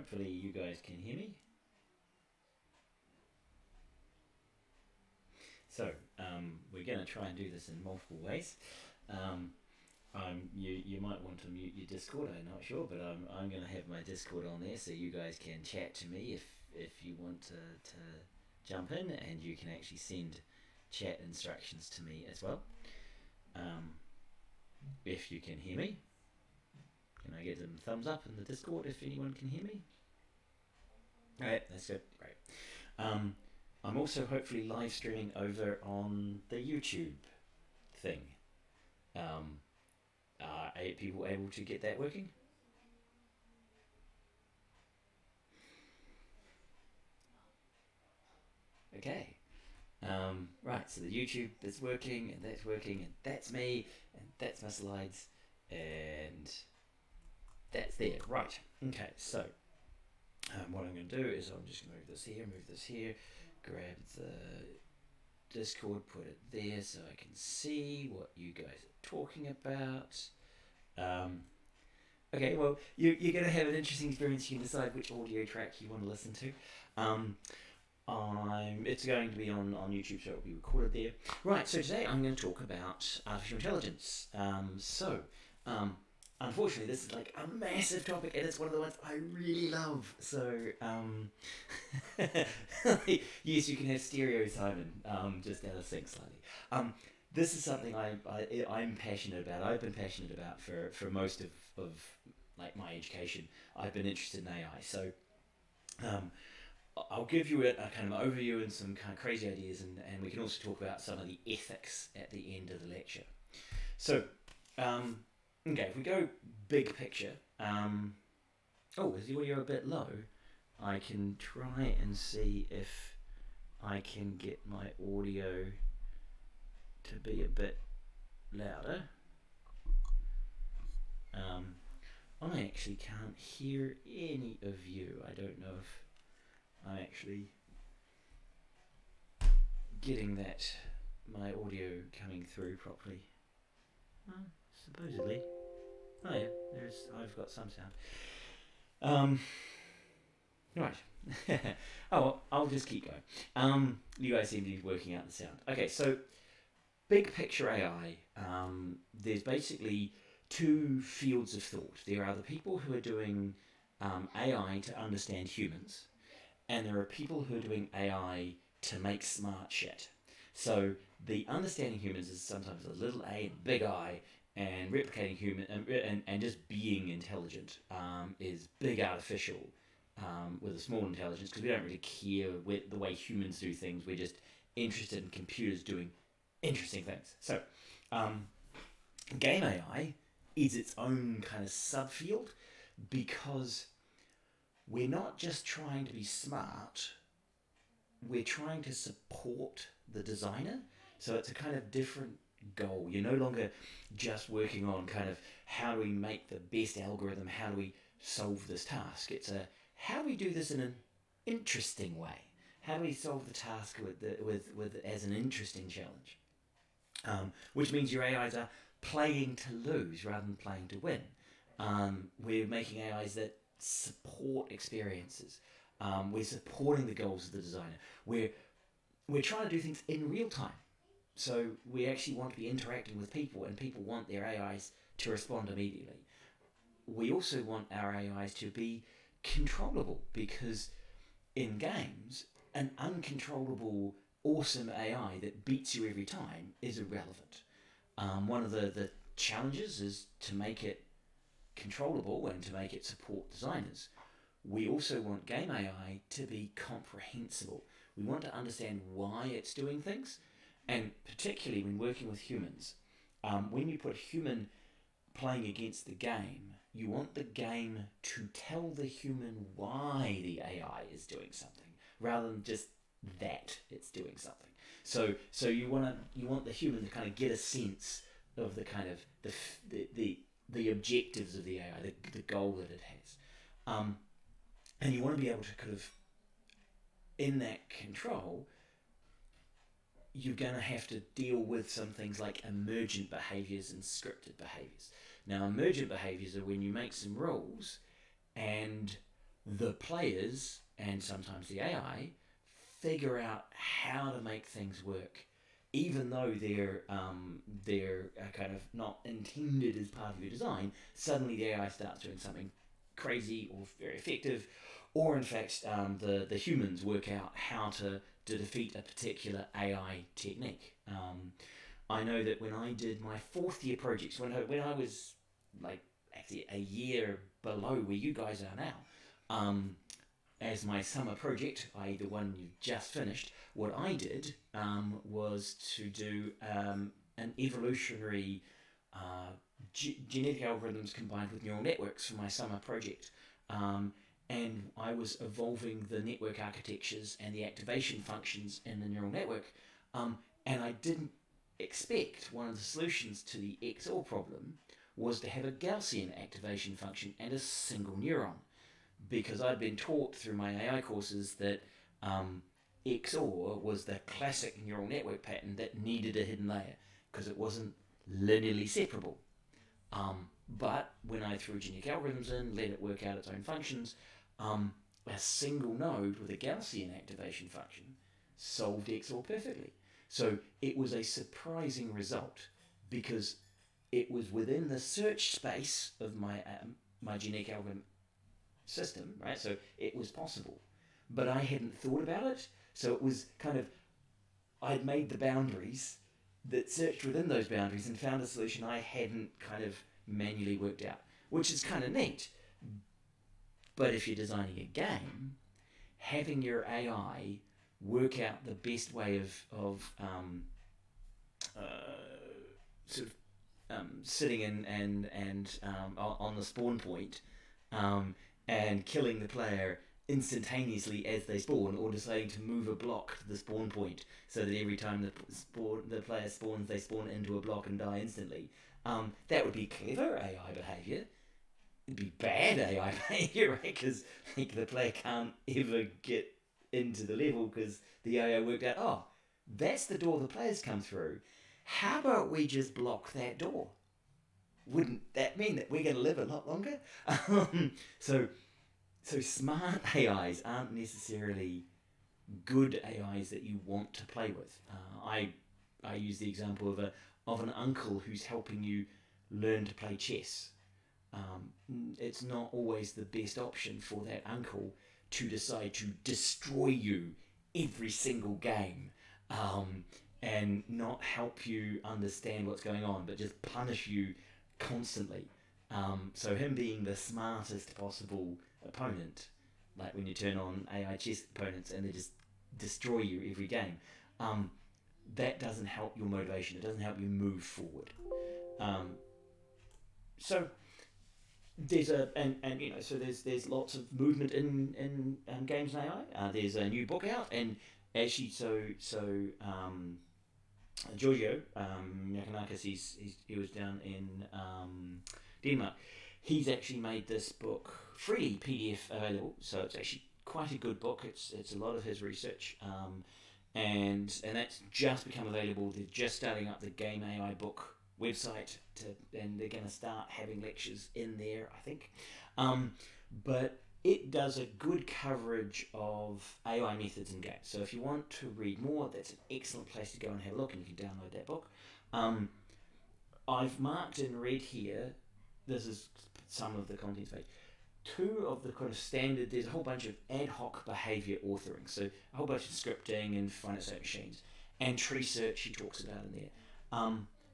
hopefully you guys can hear me. So we're going to try and do this in multiple ways. You might want to mute your Discord, I'm not sure, but I'm going to have my Discord on there so you guys can chat to me if you want to jump in, and you can actually send chat instructions to me as well. If you can hear me, can I get some thumbs up in the Discord if anyone can hear me? Alright, that's good, great. I'm also hopefully live streaming over on the YouTube thing. Are people able to get that working? Okay. Right, so the YouTube is working, and that's me, and that's my slides, and that's there. Right, okay, so what I'm going to do is I'm just going to move this here, grab the Discord, put it there so I can see what you guys are talking about. Okay, well, you're going to have an interesting experience. You can decide which audio track you want to listen to. It's going to be on YouTube, so it will be recorded there. Right, so today I'm going to talk about artificial intelligence. Unfortunately, this is like a massive topic, and it's one of the ones I really love. So, yes, you can have stereo Simon just out of sync slightly. This is something I'm passionate about. I've been passionate about for most of like my education. I've been interested in AI. So, I'll give you a kind of overview and some kind of crazy ideas, and we can also talk about some of the ethics at the end of the lecture. So, okay, if we go big picture, is the audio a bit low? I can try and see if I can get my audio to be a bit louder. I actually can't hear any of you. I don't know if I'm actually getting my audio coming through properly. Supposedly. Oh yeah, I've got some sound. Right. Oh well, I'll just keep going. You guys seem to be working out the sound. Okay, so big picture AI, there's basically two fields of thought. There are the people who are doing AI to understand humans, and there are people who are doing AI to make smart shit. So the understanding humans is sometimes a little a and big I, and replicating human and just being intelligent is big artificial with a small intelligence, because we don't really care the way humans do things. We're just interested in computers doing interesting things. So game AI is its own kind of subfield, because we're not just trying to be smart, we're trying to support the designer. So it's a kind of different goal. You're no longer just working on kind of how do we make the best algorithm, how do we solve this task. It's how do we do this in an interesting way? How do we solve the task with as an interesting challenge? Which means your AIs are playing to lose rather than playing to win. We're making AIs that support experiences. We're supporting the goals of the designer. We're trying to do things in real time. So we actually want to be interacting with people, and people want their AIs to respond immediately. We also want our AIs to be controllable, because in games, an uncontrollable, awesome AI that beats you every time is irrelevant. One of the challenges is to make it controllable and to make it support designers. We also want game AI to be comprehensible. We want to understand why it's doing things, and particularly when working with humans. When you put a human playing against the game, you want the game to tell the human why the AI is doing something, rather than just that it's doing something. So you want the human to kind of get a sense of the kind of the objectives of the AI, the goal that it has, and you want to be able to kind of, in that control, you're going to have to deal with some things like emergent behaviors and scripted behaviors. Now, emergent behaviors are when you make some rules and the players and sometimes the AI figure out how to make things work, even though they're kind of not intended as part of your design. Suddenly the AI starts doing something crazy or very effective, or in fact the humans work out how to defeat a particular AI technique. I know that when I did my fourth year projects, when I was like actually a year below where you guys are now, as my summer project, i.e. the one you just finished, what I did was to do an evolutionary genetic algorithms combined with neural networks for my summer project. And I was evolving the network architectures and the activation functions in the neural network. And I didn't expect one of the solutions to the XOR problem was to have a Gaussian activation function and a single neuron, because I'd been taught through my AI courses that XOR was the classic neural network pattern that needed a hidden layer because it wasn't linearly separable. But when I threw genetic algorithms in, let it work out its own functions, a single node with a Gaussian activation function solved XOR perfectly. So it was a surprising result because it was within the search space of my genetic algorithm system, right? So it was possible, but I hadn't thought about it. So it was kind of, I'd made the boundaries that searched within those boundaries and found a solution I hadn't kind of manually worked out, which is kind of neat. But if you're designing a game, having your AI work out the best way of sort of sitting in and on the spawn point and killing the player instantaneously as they spawn, or deciding to move a block to the spawn point so that every time the player spawns, they spawn into a block and die instantly. That would be clever AI behavior. It'd be bad AI behavior, right? Because the player can't ever get into the level because the AI worked out, oh, that's the door the players come through. How about we just block that door? Wouldn't that mean that we're going to live a lot longer? So smart AIs aren't necessarily good AIs that you want to play with. I use the example of an uncle who's helping you learn to play chess. It's not always the best option for that uncle to decide to destroy you every single game and not help you understand what's going on, but just punish you constantly. So him being the smartest possible opponent, like when you turn on AI chess opponents and they just destroy you every game, that doesn't help your motivation. It doesn't help you move forward. So there's there's lots of movement in games and AI. There's a new book out, and actually Giorgio Yakanakis, he was down in Denmark. He's actually made this book free PDF available, so it's actually quite a good book. It's a lot of his research, and that's just become available. They're just starting up the Game AI book website and they're going to start having lectures in there, I think. But it does a good coverage of AI methods in games. So if you want to read more, that's an excellent place to go and have a look, and you can download that book. I've marked in red here, this is some of the contents page, two of the kind of standard, there's a whole bunch of ad hoc behavior authoring, so a whole bunch of scripting and finite state machines, and tree search he talks about in there.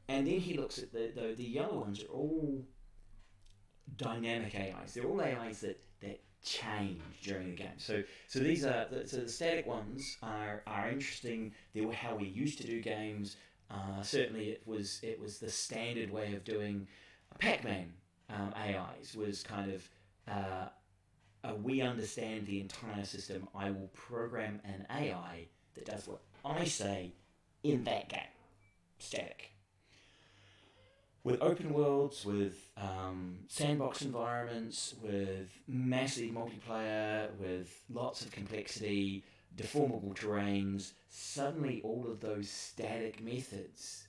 And then he looks at the yellow ones are all dynamic AIs. They're all AIs that change during the game. So these are the static ones are interesting. They were how we used to do games. Certainly it was the standard way of doing Pac-Man AIs was kind of we understand the entire system. I will program an AI that does what I say in that game. Static. With open worlds, with sandbox environments, with massive multiplayer, with lots of complexity, deformable terrains, suddenly all of those static methods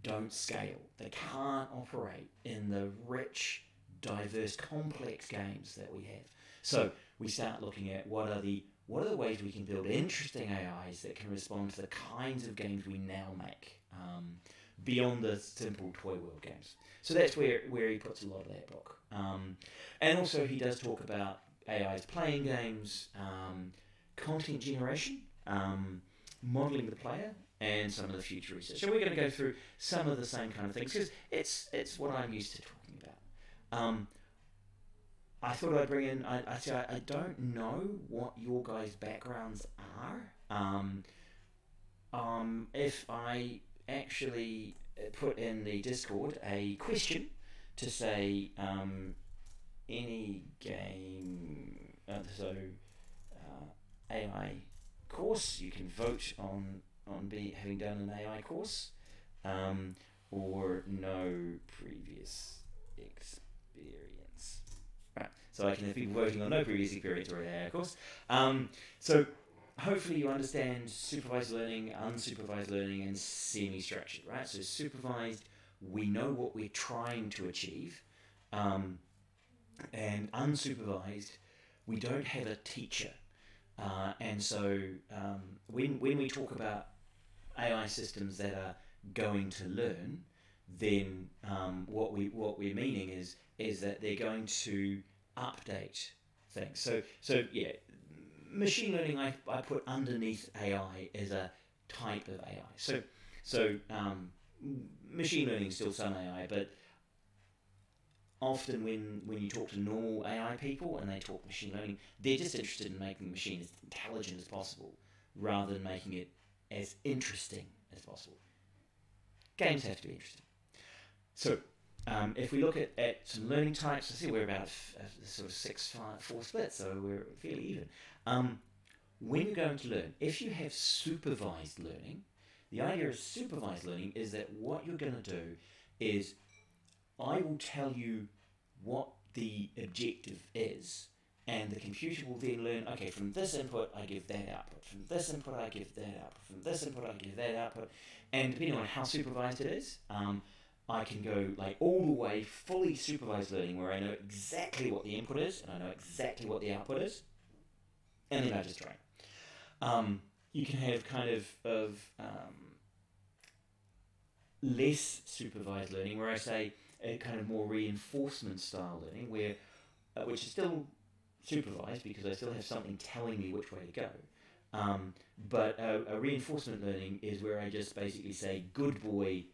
don't scale. They can't operate in the rich, diverse, complex games that we have. So we start looking at what are the ways we can build interesting AIs that can respond to the kinds of games we now make, beyond the simple toy world games. So that's where he puts a lot of that book. And also he does talk about AIs playing games, content generation, modeling the player, and some of the future research. So we're going to go through some of the same kind of things because it's what I'm used to talking about. I thought I'd bring in. I don't know what your guys' backgrounds are. If I actually put in the Discord a question to say any game, AI course, you can vote on having done an AI course, or no previous experience. Right. So I can have people voting on no previous experience or an AI course. So hopefully you understand supervised learning, unsupervised learning, and semi-structured. Right. So supervised, we know what we're trying to achieve, and unsupervised, we don't have a teacher. And so when we talk about AI systems that are going to learn, then what we're meaning is that they're going to update things. So yeah, machine learning I put underneath AI as a type of AI. So machine learning is still some AI, but often when you talk to normal AI people and they talk machine learning, they're just interested in making the machine as intelligent as possible rather than making it as interesting as possible. Games have to be interesting. So if we look at some learning types, I see we're about sort of 6-4 split, so we're fairly even. When you're going to learn, if you have supervised learning, the idea of supervised learning is that what you're going to do is I will tell you what the objective is, and the computer will then learn, okay, from this input I give that output, from this input I give that output, from this input I give that output, and depending on how supervised it is, I can go like all the way fully supervised learning where I know exactly what the input is, and I know exactly what the output is, and then I just train. You can have kind of less supervised learning where I say a kind of more reinforcement style learning, which is still supervised because I still have something telling me which way to go. But a reinforcement learning is where I just basically say good boy,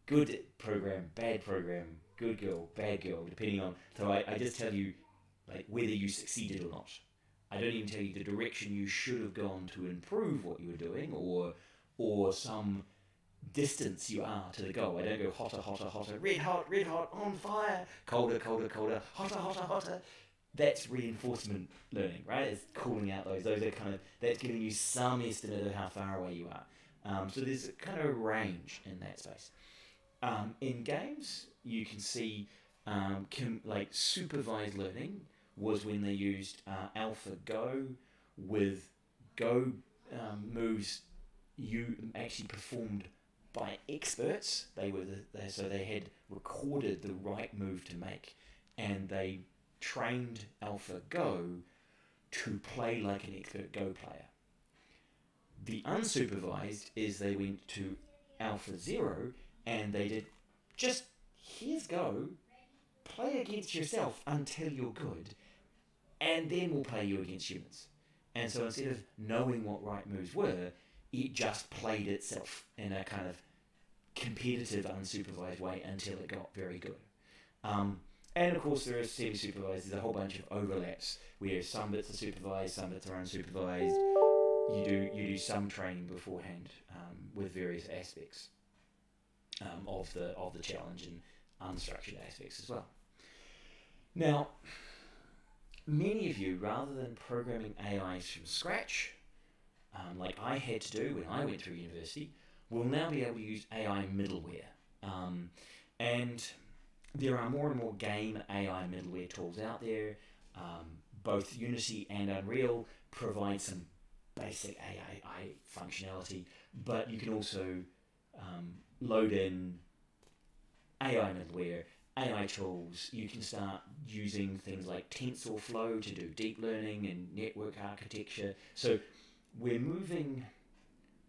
good program, bad program, good girl, bad girl, depending on. So I just tell you like whether you succeeded or not. I don't even tell you the direction you should have gone to improve what you were doing, or some distance you are to the goal. I don't go hotter, red hot, on fire, colder, hotter, hotter. That's reinforcement learning, right? It's calling out those are kind of, that's giving you some estimate of how far away you are. So there's a kind of a range in that space. In games, you can see like supervised learning was when they used AlphaGo with Go moves you actually performed by experts. So they had recorded the right move to make, and they trained AlphaGo to play like an expert Go player. The unsupervised is they went to AlphaZero and they did just here's Go, play against yourself until you're good, and then we'll play you against humans. And so instead of knowing what right moves were, it just played itself in a kind of competitive, unsupervised way until it got very good. And of course, there are semi-supervised. There's a whole bunch of overlaps where some bits are supervised, some bits are unsupervised. You do some training beforehand with various aspects of the challenge and unstructured aspects as well. Now, many of you, rather than programming AIs from scratch, like I had to do when I went through university, will now be able to use AI middleware. And there are more and more game AI middleware tools out there. Both Unity and Unreal provide some basic AI functionality, but you can also load in AI middleware AI tools. You can start using things like Tensor Flow to do deep learning and network architecture. So we're moving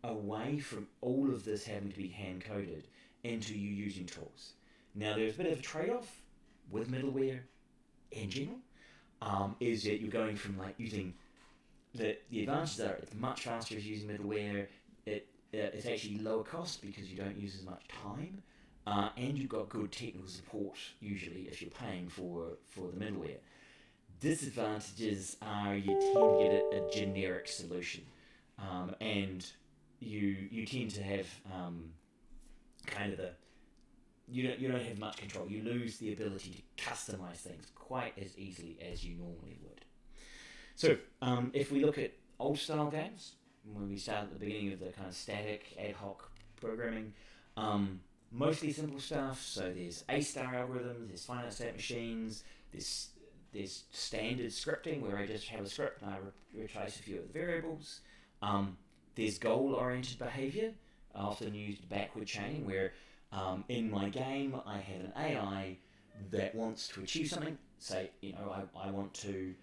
away from all of this having to be hand-coded into you using tools. Now, there's a bit of a trade-off with middleware in general, is that you're going from like using the advantages are it's much faster as using middleware. It's actually lower cost because you don't use as much time, and you've got good technical support usually if you're paying for the middleware. Disadvantages are you tend to get a generic solution, and you tend to have kind of you don't have much control. You lose the ability to customize things quite as easily as you normally would. So if we look at old style games, when we start at the beginning of the kind of static ad hoc programming, mostly simple stuff. So there's A-star algorithms, there's finite state machines, there's standard scripting where I just have a script and I retrace a few of the variables. There's goal-oriented behavior, often used backward chaining, where in my game I have an AI that wants to achieve something. Say, I want to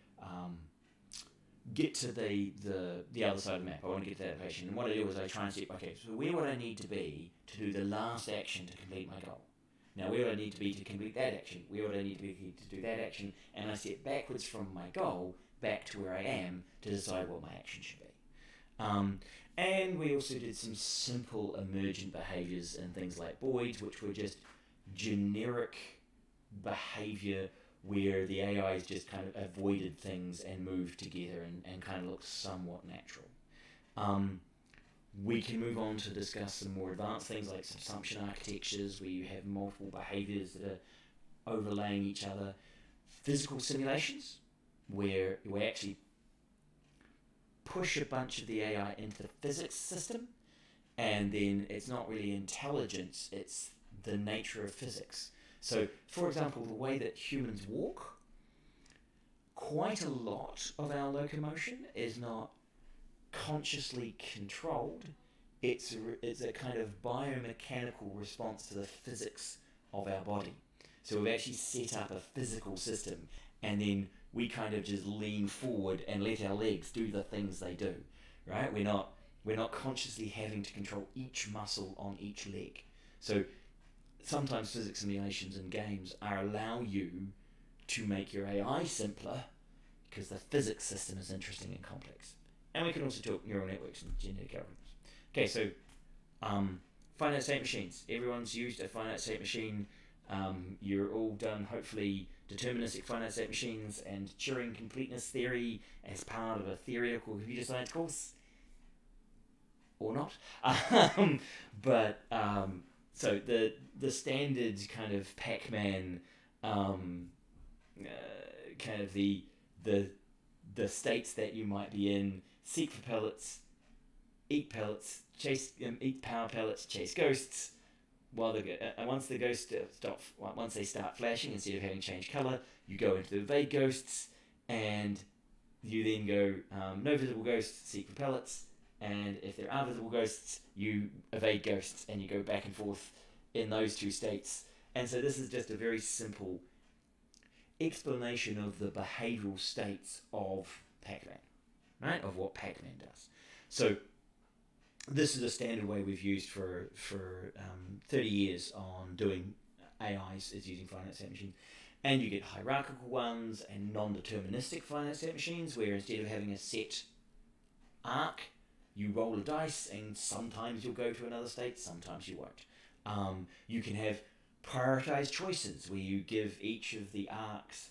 get to the other side of the map. I want to get to that location. And what I do is I try and say, okay, so where would I need to be to do the last action to complete my goal? Now, where would I need to be to complete that action? Where would I need to be to do that action? And I step backwards from my goal back to where I am to decide what my action should be. And we also did some simple emergent behaviors and things like voids, which were just generic behavior where the AIs just kind of avoided things and moved together and kind of looked somewhat natural. We can move on to discuss some more advanced things like subsumption architectures where you have multiple behaviors that are overlaying each other. Physical simulations where we actually push a bunch of the AI into the physics system, and then it's not really intelligence, it's the nature of physics. So, for example, the way that humans walk, quite a lot of our locomotion is not consciously controlled. It's a kind of biomechanical response to the physics of our body. So we've actually set up a physical system, and then we kind of just lean forward and let our legs do the things they do, right? We're not consciously having to control each muscle on each leg. So sometimes physics simulations in games allow you to make your AI simpler because the physics system is interesting and complex. And we can also talk neural networks and genetic algorithms. Okay, so finite state machines. Everyone's used a finite state machine. You're all done, hopefully, deterministic finite state machines and Turing completeness theory as part of a theoretical computer science course. Or not. So the standard kind of Pac-Man, kind of the states that you might be in: seek for pellets, eat pellets, eat power pellets, chase ghosts. Once they start flashing, instead of having changed color, you go into the evade ghosts, and you then go no visible ghosts, seek for pellets. And if there are visible ghosts, you evade ghosts, and you go back and forth in those two states. And so this is just a very simple explanation of the behavioral states of Pac-Man, right? Of what Pac-Man does. So this is a standard way we've used for 30 years on doing AIs, is using finite state machines. And you get hierarchical ones and non-deterministic finite state machines, where instead of having a set arc, you roll a dice, and sometimes you'll go to another state, sometimes you won't. You can have prioritized choices, where you give each of the arcs,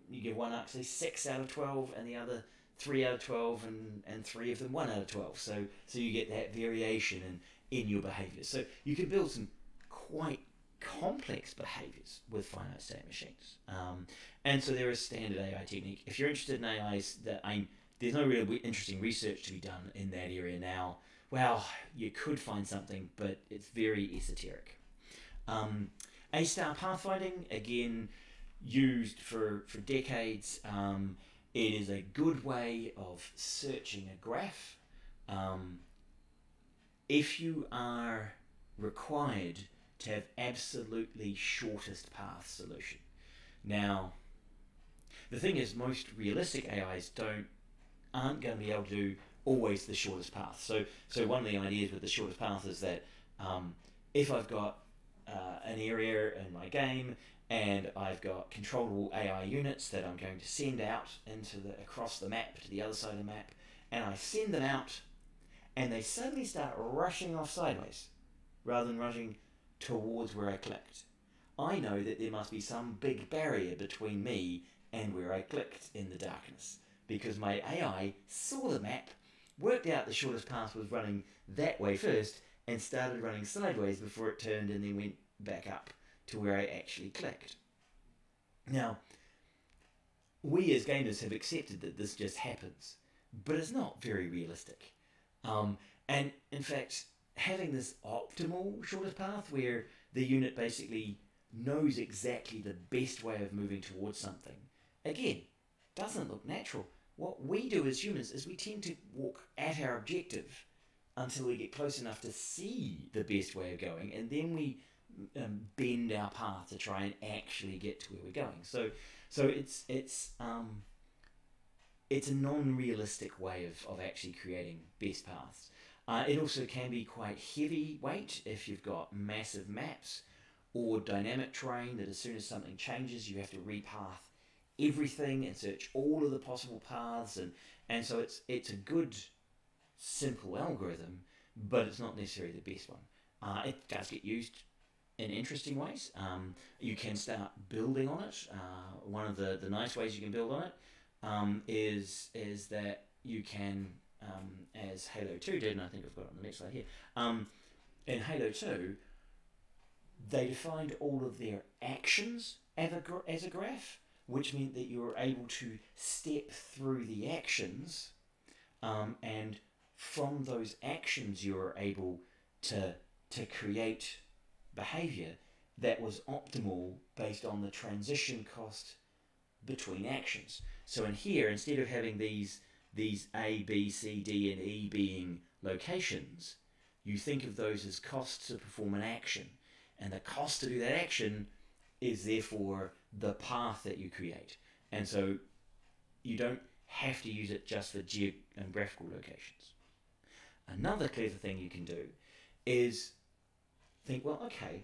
you give one arc, say, 6 out of 12, and the other 3 out of 12, and 3 of them 1 out of 12. So you get that variation in your behaviors. So you can build some quite complex behaviors with finite state machines. And so there is standard AI technique. If you're interested in AIs, there's no real interesting research to be done in that area now. Well, you could find something, but it's very esoteric. A-star pathfinding, again, used for decades. It is a good way of searching a graph. If you are required to have absolutely shortest path solution. Now, the thing is, most realistic AIs aren't going to be able to do always the shortest path. So one of the ideas with the shortest path is that if I've got an area in my game and I've got controllable AI units that I'm going to send out across the map to the other side of the map, and I send them out and they suddenly start rushing off sideways rather than rushing towards where I clicked, I know that there must be some big barrier between me and where I clicked in the darkness, because my AI saw the map, worked out the shortest path was running that way first, and started running sideways before it turned and then went back up to where I actually clicked. Now, we as gamers have accepted that this just happens, but it's not very realistic. And in fact, having this optimal shortest path where the unit basically knows exactly the best way of moving towards something, again, doesn't look natural. What we do as humans is we tend to walk at our objective until we get close enough to see the best way of going, and then we bend our path to try and actually get to where we're going. So it's a non-realistic way of actually creating best paths. It also can be quite heavyweight if you've got massive maps or dynamic terrain that as soon as something changes you have to repath everything and search all of the possible paths, and so it's a good simple algorithm, but it's not necessarily the best one. It does get used in interesting ways. You can start building on it. One of the nice ways you can build on it is that you can, as Halo 2 did, and I think I've got it on the next slide here, in Halo 2, they defined all of their actions as a graph, which meant that you were able to step through the actions, and from those actions you were able to create behavior that was optimal based on the transition cost between actions. So in here, instead of having these A, B, C, D, and E being locations, you think of those as costs to perform an action, and the cost to do that action is therefore the path that you create. And so you don't have to use it just for geographical locations. Another clever thing you can do is think, well, okay,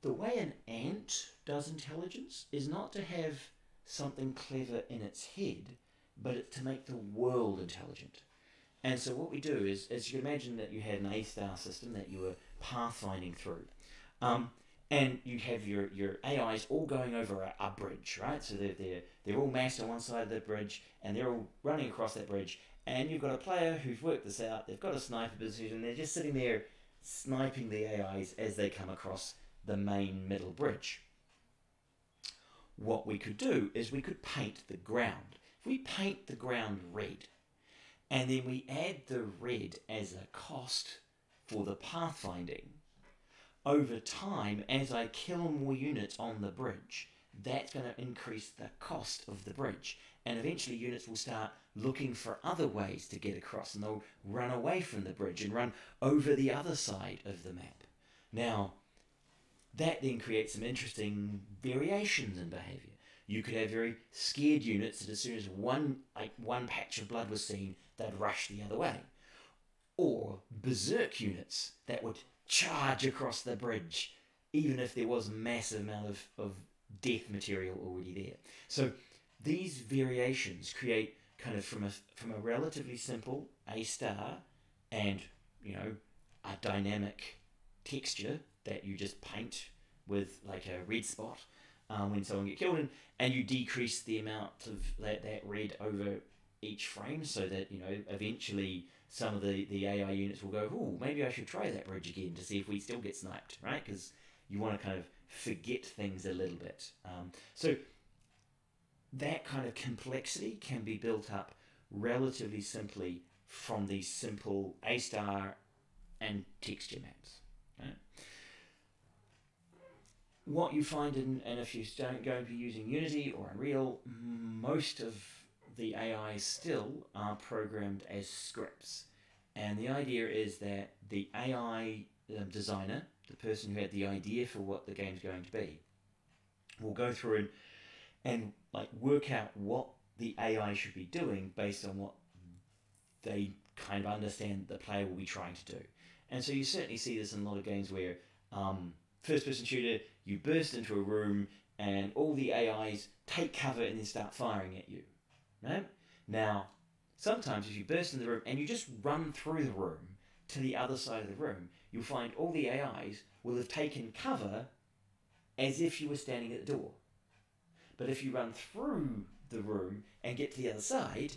the way an ant does intelligence is not to have something clever in its head, but it's to make the world intelligent. And so what we do is you can imagine that you had an A-star system that you were pathfinding through. And you have your AIs all going over a bridge, right? So they're all massed on one side of the bridge, and they're all running across that bridge. And you've got a player who's worked this out. They've got a sniper position. They're just sitting there sniping the AIs as they come across the main middle bridge. What we could do is we could paint the ground. If we paint the ground red, and then we add the red as a cost for the pathfinding, over time, as I kill more units on the bridge, that's going to increase the cost of the bridge. And eventually units will start looking for other ways to get across, and they'll run away from the bridge and run over the other side of the map. Now, that then creates some interesting variations in behavior. You could have very scared units that as soon as one patch of blood was seen, they'd rush the other way. Or berserk units that would charge across the bridge, even if there was a massive amount of death material already there. So these variations create kind of from a relatively simple A-star and, a dynamic texture that you just paint with like a red spot when someone gets killed, and you decrease the amount of that red over each frame, so that eventually some of the AI units will go, oh, maybe I should try that bridge again to see if we still get sniped, right? Because you want to kind of forget things a little bit. So that kind of complexity can be built up relatively simply from these simple A-star and texture maps. Right? What you find and if you're going to be using Unity or Unreal, most of the AIs still are programmed as scripts. And the idea is that the AI designer, the person who had the idea for what the game's going to be, will go through and like work out what the AI should be doing based on what they kind of understand the player will be trying to do. And so you certainly see this in a lot of games where first-person shooter, you burst into a room and all the AIs take cover and then start firing at you. Right? Now, sometimes if you burst in the room and you just run through the room to the other side of the room, you'll find all the AIs will have taken cover as if you were standing at the door. But if you run through the room and get to the other side,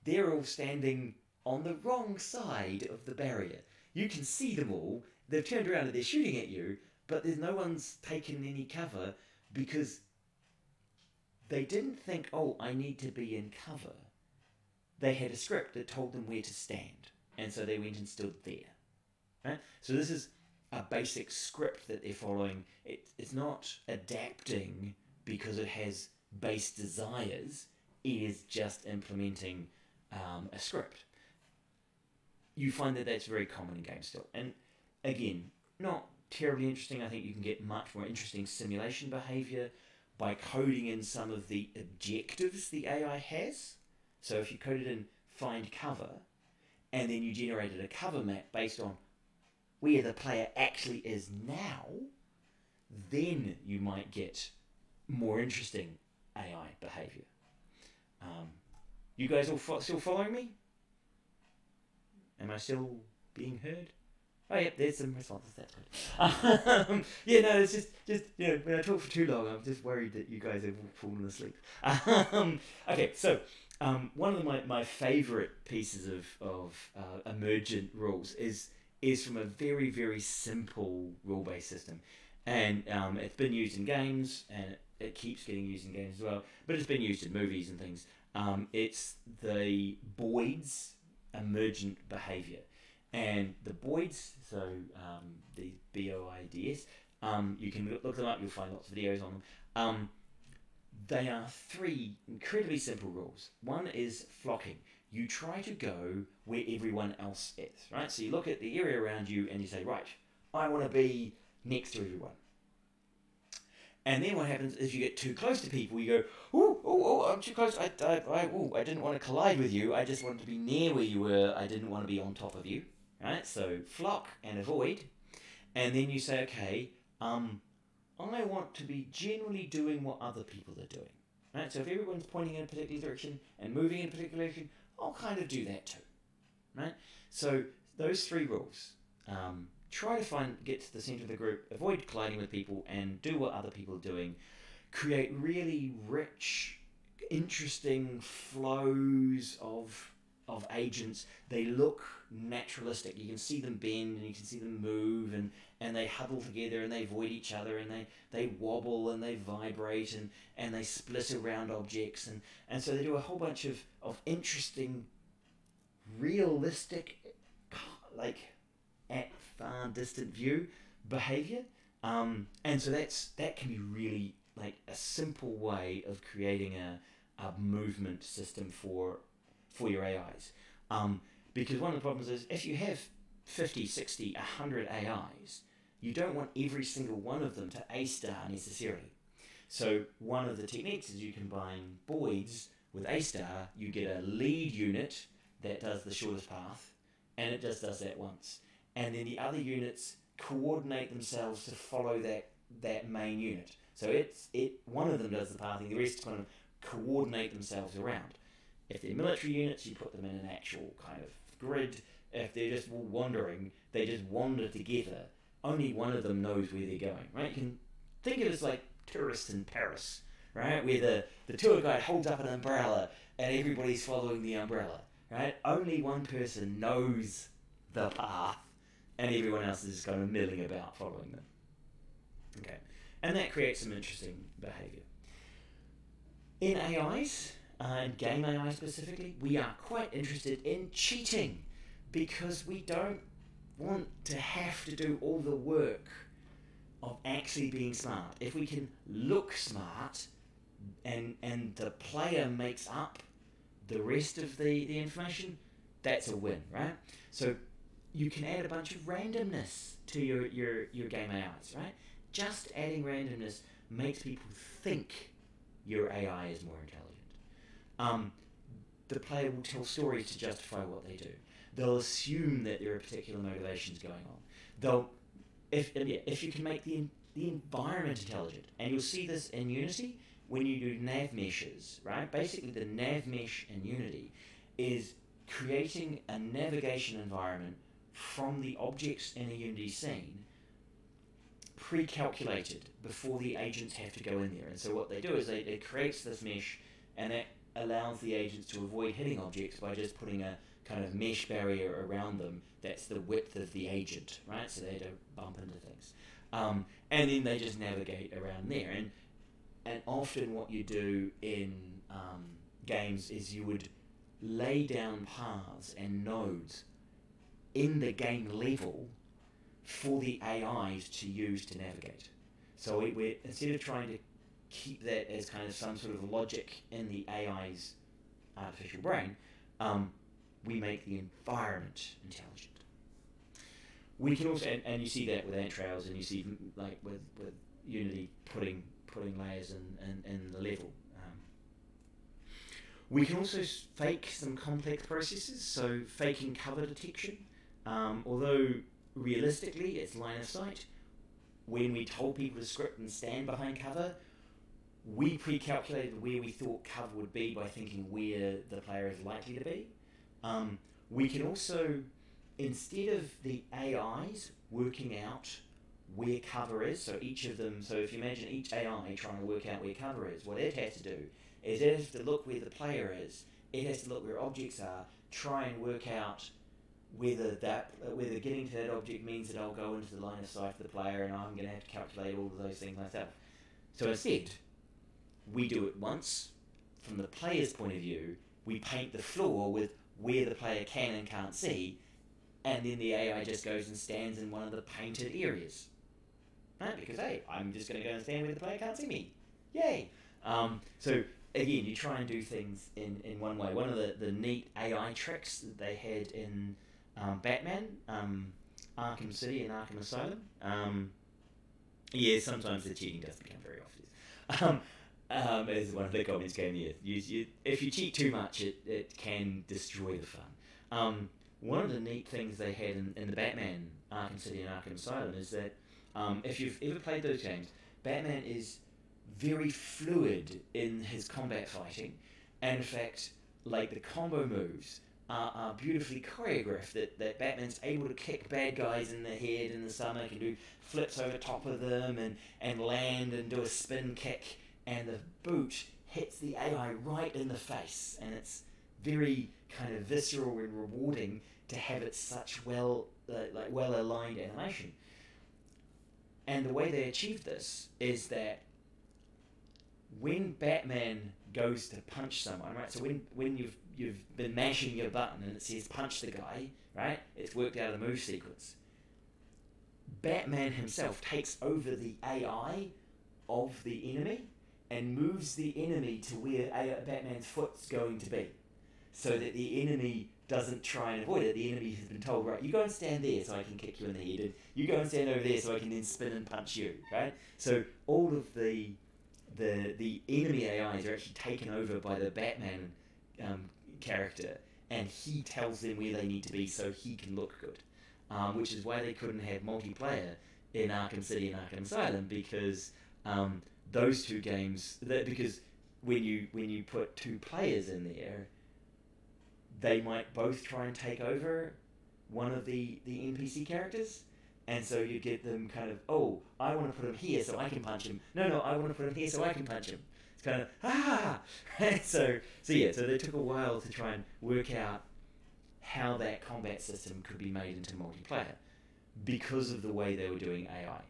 they're all standing on the wrong side of the barrier. You can see them all, they've turned around and they're shooting at you, but there's no one's taken any cover because they didn't think, oh, I need to be in cover. They had a script that told them where to stand, and so they went and stood there. Right? So this is a basic script that they're following. It's not adapting because it has base desires. It is just implementing a script. You find that that's very common in games still. And again, not terribly interesting. I think you can get much more interesting simulation behavior by coding in some of the objectives the AI has. So if you coded in find cover, and then you generated a cover map based on where the player actually is now, then you might get more interesting AI behavior. You guys all still following me? Am I still being heard? Oh, yep, there's some responses. That's good. Yeah, no, it's just you know, when I talk for too long, I'm just worried that you guys have fallen asleep. Okay, so one of my favourite pieces of emergent rules is from a very, very simple rule-based system. And it's been used in games, and it keeps getting used in games as well, but it's been used in movies and things. It's the Boyd's emergent behavior. And the Boyds, so the BOIDs, you can look them up, you'll find lots of videos on them. They are three incredibly simple rules. One is flocking. You try to go where everyone else is, right? So you look at the area around you and you say, right, I want to be next to everyone. And then what happens is you get too close to people, you go, ooh, I'm too close, I didn't want to collide with you, I just wanted to be near where you were, I didn't want to be on top of you. Right, so flock and avoid, and then you say, okay, I want to be generally doing what other people are doing. Right, so if everyone's pointing in a particular direction and moving in a particular direction, I'll kind of do that too. Right, so those three rules: try to get to the center of the group, avoid colliding with people, and do what other people are doing. Create really rich, interesting flows of agents. They look naturalistic. You can see them bend and you can see them move, and they huddle together and they avoid each other, and they wobble and they vibrate and they split around objects, and so they do a whole bunch of interesting, realistic, like at far distant view behavior, and so that can be really like a simple way of creating a movement system for your AIs. Because one of the problems is if you have 50, 60, 100 AIs, you don't want every single one of them to A-star necessarily. So one of the techniques is you combine Boyd's with A-star, you get a lead unit that does the shortest path, and it just does that once. And then the other units coordinate themselves to follow that main unit. So one of them does the pathing, the rest kind of coordinate themselves around. If they're military units, you put them in an actual kind of grid. If they're just wandering, they just wander together. Only one of them knows where they're going, right? You can think of it as like tourists in Paris, right? Where the tour guide holds up an umbrella and everybody's following the umbrella, right? Only one person knows the path and everyone else is just kind of milling about following them. Okay, and that creates some interesting behavior. In AIs, in game AI specifically, we are quite interested in cheating because we don't want to have to do all the work of actually being smart. If we can look smart and the player makes up the rest of the information, that's a win, right? So you can add a bunch of randomness to your game AIs, right? Just adding randomness makes people think your AI is more intelligent. The player will tell stories to justify what they do. They'll assume that there are particular motivations going on. If you can make the environment intelligent, and you'll see this in Unity when you do nav meshes, right? Basically, the nav mesh in Unity is creating a navigation environment from the objects in a Unity scene, pre-calculated before the agents have to go in there. And so what they do is it creates this mesh, and that allows the agents to avoid hitting objects by just putting a kind of mesh barrier around them that's the width of the agent, right? So they don't bump into things. And then they just navigate around there. And often what you do in games is you would lay down paths and nodes in the game level for the AIs to use to navigate. So we're instead of trying to keep that as kind of some sort of logic in the AI's artificial brain, we make the environment intelligent. We can also, and you see that with ant trails, and you see like with Unity putting layers in the level. We can also fake some complex processes, so faking cover detection. Although realistically it's line of sight, when we told people to script and stand behind cover, we pre-calculated where we thought cover would be by thinking where the player is likely to be. We can also, instead of the AIs working out where cover is, so each of them, so if you imagine each AI trying to work out where cover is, what it has to do is it has to look where the player is, it has to look where objects are, try and work out whether getting to that object means that I'll go into the line of sight of the player and I'm going to have to calculate all of those things myself. So instead, we do it once. From the player's point of view, we paint the floor with where the player can and can't see, and then the AI just goes and stands in one of the painted areas. Right? Because, hey, I'm just going to go and stand where the player can't see me. Yay! So, again, you try and do things in one way. One of the neat AI tricks that they had in Batman, Arkham City and Arkham Asylum. Sometimes the cheating does become very obvious. As one of the comments came here, if you cheat too much, it can destroy the fun. One of the neat things they had in the Batman, Arkham City and Arkham Asylum is that if you've ever played those games, Batman is very fluid in his combat fighting, and in fact, like the combo moves are beautifully choreographed, that Batman's able to kick bad guys in the head and the stomach and do flips over top of them and land and do a spin kick, and the boot hits the AI right in the face, and it's very kind of visceral and rewarding to have it such well-aligned animation. And the way they achieve this is that when Batman goes to punch someone, right? So when you've been mashing your button and it says punch the guy, right? It's worked out a move sequence. Batman himself takes over the AI of the enemy and moves the enemy to where Batman's foot's going to be, so that the enemy doesn't try and avoid it. The enemy has been told, right, you go and stand there so I can kick you in the head, and you go and stand over there so I can then spin and punch you, right? So all of the enemy AIs are actually taken over by the Batman character, and he tells them where they need to be so he can look good, which is why they couldn't have multiplayer in Arkham City and Arkham Asylum, because those two games, because when you put two players in there, they might both try and take over one of the NPC characters, and so you get them kind of, oh, I want to put him here so I can punch him. No, I want to put him here so I can punch him. It's kind of, so they took a while to try and work out how that combat system could be made into multiplayer because of the way they were doing AI.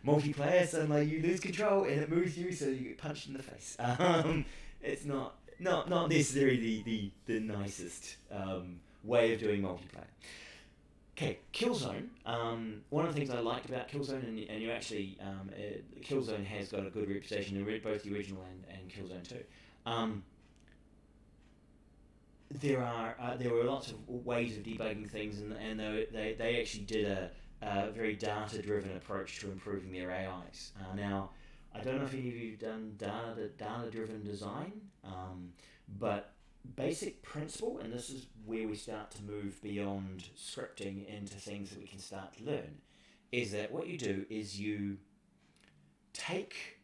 Multiplayer, suddenly you lose control and it moves you so you get punched in the face. It's not necessarily the nicest way of doing multiplayer. Okay, Killzone. One of the things I liked about Killzone, and you actually, Killzone has got a good reputation in both the original and Killzone 2. there were lots of ways of debugging things, and they actually did a very data-driven approach to improving their AIs. Now, I don't know if any of you've done data-driven design, but basic principle, and this is where we start to move beyond scripting into things that we can start to learn, is that what you do is you take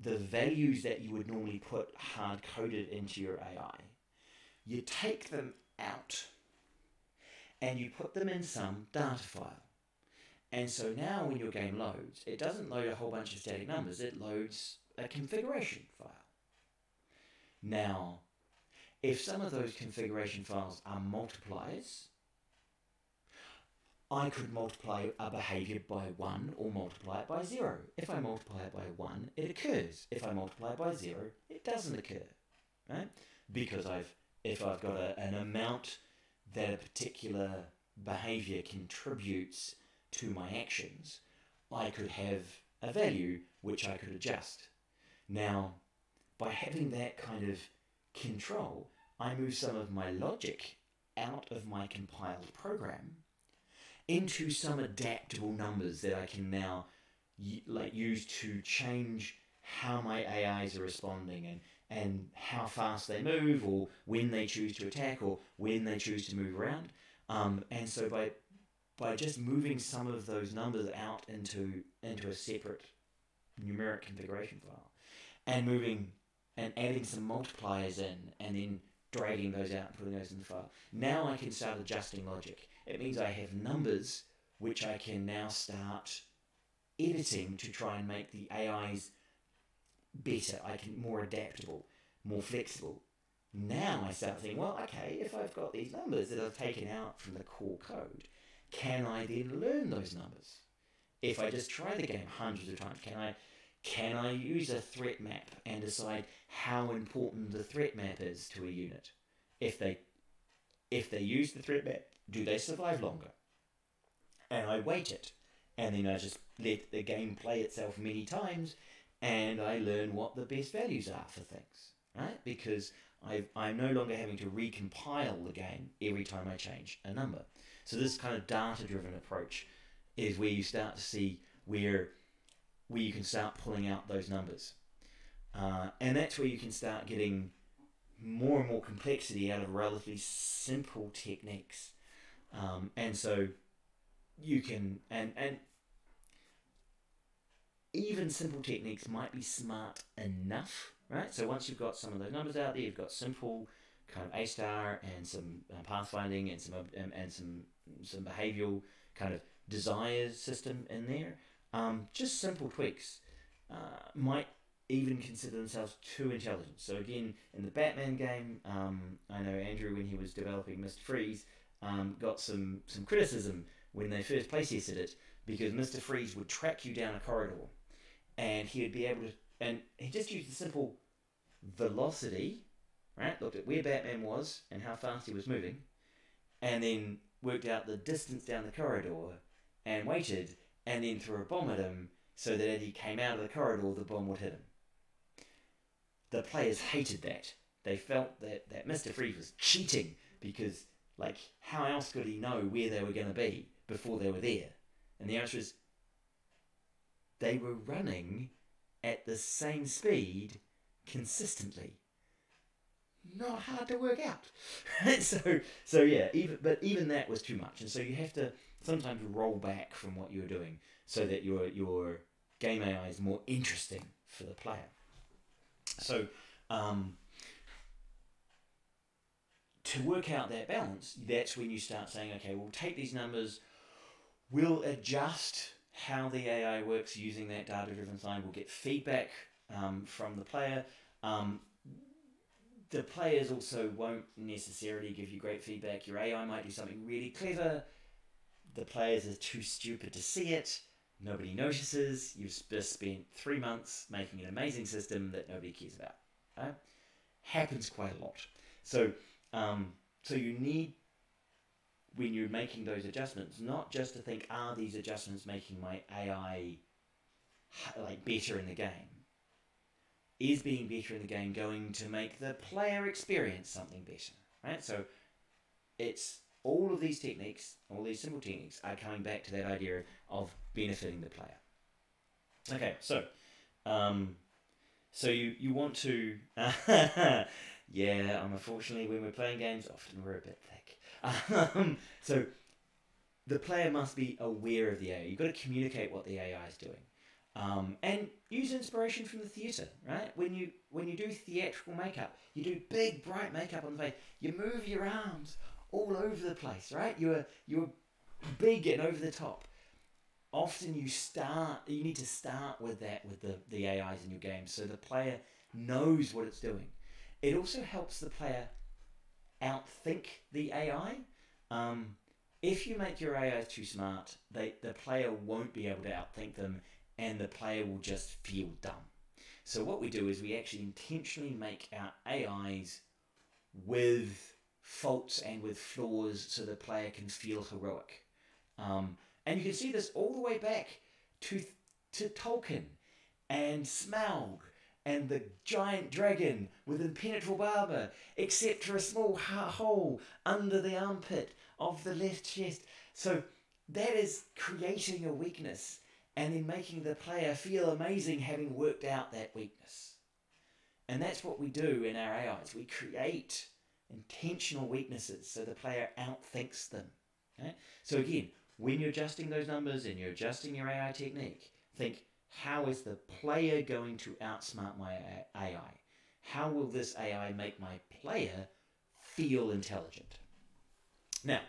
the values that you would normally put hard-coded into your AI, you take them out and you put them in some data file. And so now when your game loads, it doesn't load a whole bunch of static numbers, it loads a configuration file. Now, if some of those configuration files are multipliers, I could multiply a behavior by 1 or multiply it by 0. If I multiply it by 1, it occurs. If I multiply it by 0, it doesn't occur. Right? Because if I've got an amount that a particular behavior contributes to my actions, I could have a value which I could adjust. Now, by having that kind of control, I move some of my logic out of my compiled program into some adaptable numbers that I can now use to change how my AIs are responding and how fast they move, or when they choose to attack, or when they choose to move around. And so by just moving some of those numbers out into a separate numeric configuration file, and moving and adding some multipliers in, and then dragging those out and putting those in the file, now I can start adjusting logic. It means I have numbers which I can now start editing to try and make the AIs better. I can more adaptable, more flexible. Now I start thinking, well, okay, if I've got these numbers that I've taken out from the core code, can I then learn those numbers? If I just try the game hundreds of times, can I use a threat map and decide how important the threat map is to a unit? If they use the threat map, do they survive longer? And I weight it, and then I just let the game play itself many times, and I learn what the best values are for things, right? Because I'm no longer having to recompile the game every time I change a number. So this kind of data-driven approach is where you start to see where you can start pulling out those numbers. And that's where you can start getting more and more complexity out of relatively simple techniques. And so you can, and even simple techniques might be smart enough, right? So once you've got some of those numbers out there, you've got simple kind of A star and some pathfinding and some behavioral kind of desires system in there. Just simple tweaks might even consider themselves too intelligent. So again, in the Batman game, I know Andrew, when he was developing Mr. Freeze, got some criticism when they first playtested it, because Mr. Freeze would track you down a corridor, and he would be able to, and he just used the simple velocity, right? Looked at where Batman was and how fast he was moving, and then worked out the distance down the corridor and waited, and then threw a bomb at him so that as he came out of the corridor, the bomb would hit him. The players hated that. They felt that Mr. Freeze was cheating, because, like, how else could he know where they were going to be before they were there? And the answer is, they were running at the same speed consistently. Not hard to work out. so yeah, even that was too much, and so you have to sometimes roll back from what you're doing so that your game AI is more interesting for the player. So to work out that balance, that's when you start saying, okay, we'll take these numbers, we'll adjust how the AI works using that data-driven design, we'll get feedback from the player. The players also won't necessarily give you great feedback. Your AI might do something really clever. The players are too stupid to see it. Nobody notices. You've just spent 3 months making an amazing system that nobody cares about. Right? Happens quite a lot. So you need, when you're making those adjustments, not just to think, are these adjustments making my AI like better in the game? Is being better in the game going to make the player experience something better? right? So it's all of these techniques, all these simple techniques are coming back to that idea of benefiting the player. Okay, so you want to yeah, unfortunately when we're playing games often we're a bit thick. So the player must be aware of the AI. You've got to communicate what the AI is doing. And use inspiration from the theatre, right? When you do theatrical makeup, you do big bright makeup on the face, you move your arms all over the place, right? You're big and over the top. Often you need to start with that with the AIs in your game so the player knows what it's doing. It also helps the player outthink the AI. If you make your AIs too smart, the player won't be able to outthink them and the player will just feel dumb. So what we do is we actually intentionally make our AIs with faults and with flaws so the player can feel heroic. And you can see this all the way back to Tolkien and Smaug and the giant dragon with impenetrable armor, except for a small hole under the armpit of the left chest. So that is creating a weakness and then making the player feel amazing having worked out that weakness. And that's what we do in our AIs. We create intentional weaknesses so the player outthinks them. Okay? So again, when you're adjusting those numbers and you're adjusting your AI technique, think, how is the player going to outsmart my AI? How will this AI make my player feel intelligent? Now,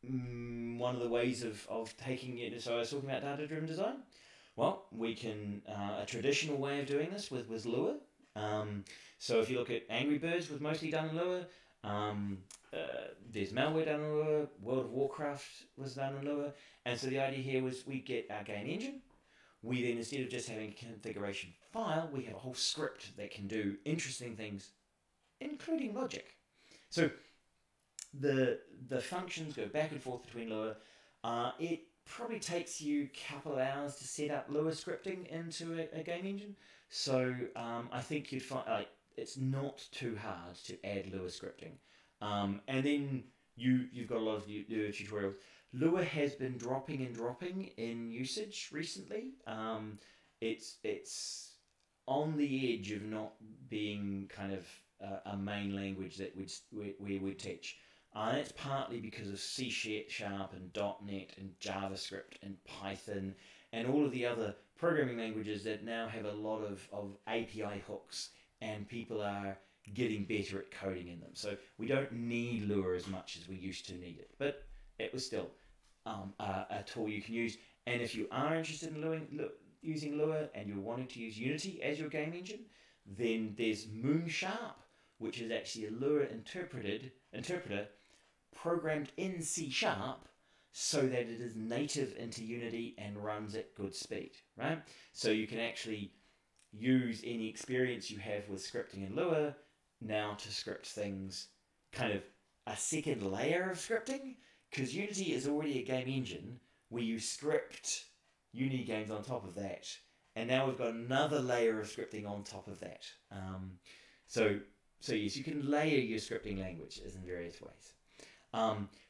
one of the ways of taking it, so I was talking about data-driven design. Well, we can, a traditional way of doing this with Lua. So if you look at Angry Birds was mostly done in Lua. There's malware done in Lua, World of Warcraft was done in Lua, and so the idea here was we get our game engine, we then instead of just having a configuration file, we have a whole script that can do interesting things, including logic. So the functions go back and forth between Lua. It probably takes you a couple of hours to set up Lua scripting into a game engine, so I think you'd find it's not too hard to add Lua scripting. And then you've got a lot of Lua tutorials. Lua has been dropping in usage recently. It's on the edge of not being kind of a main language that we would teach. That's partly because of C# and .NET and JavaScript and Python and all of the other programming languages that now have a lot of API hooks and people are getting better at coding in them. So we don't need Lua as much as we used to need it, but it was still a tool you can use. And if you are interested in using Lua and you're wanting to use Unity as your game engine, then there's Moonsharp, which is actually a Lua interpreter programmed in C# so that it is native into Unity and runs at good speed, right? So you can actually use any experience you have with scripting in Lua now to script things, kind of a second layer of scripting, because Unity is already a game engine where you script Unity games on top of that, and now we've got another layer of scripting on top of that. So yes, you can layer your scripting languages in various ways.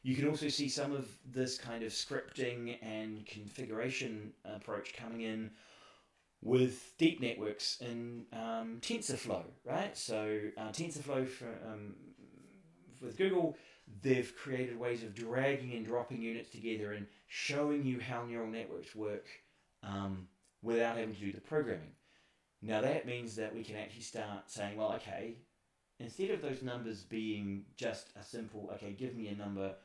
You can also see some of this kind of scripting and configuration approach coming in with deep networks in Tensor Flow, right? So Tensor Flow with Google, they've created ways of dragging and dropping units together and showing you how neural networks work without having to do the programming. Now that means that we can actually start saying, well, okay, instead of those numbers being just a simple, okay, give me a number,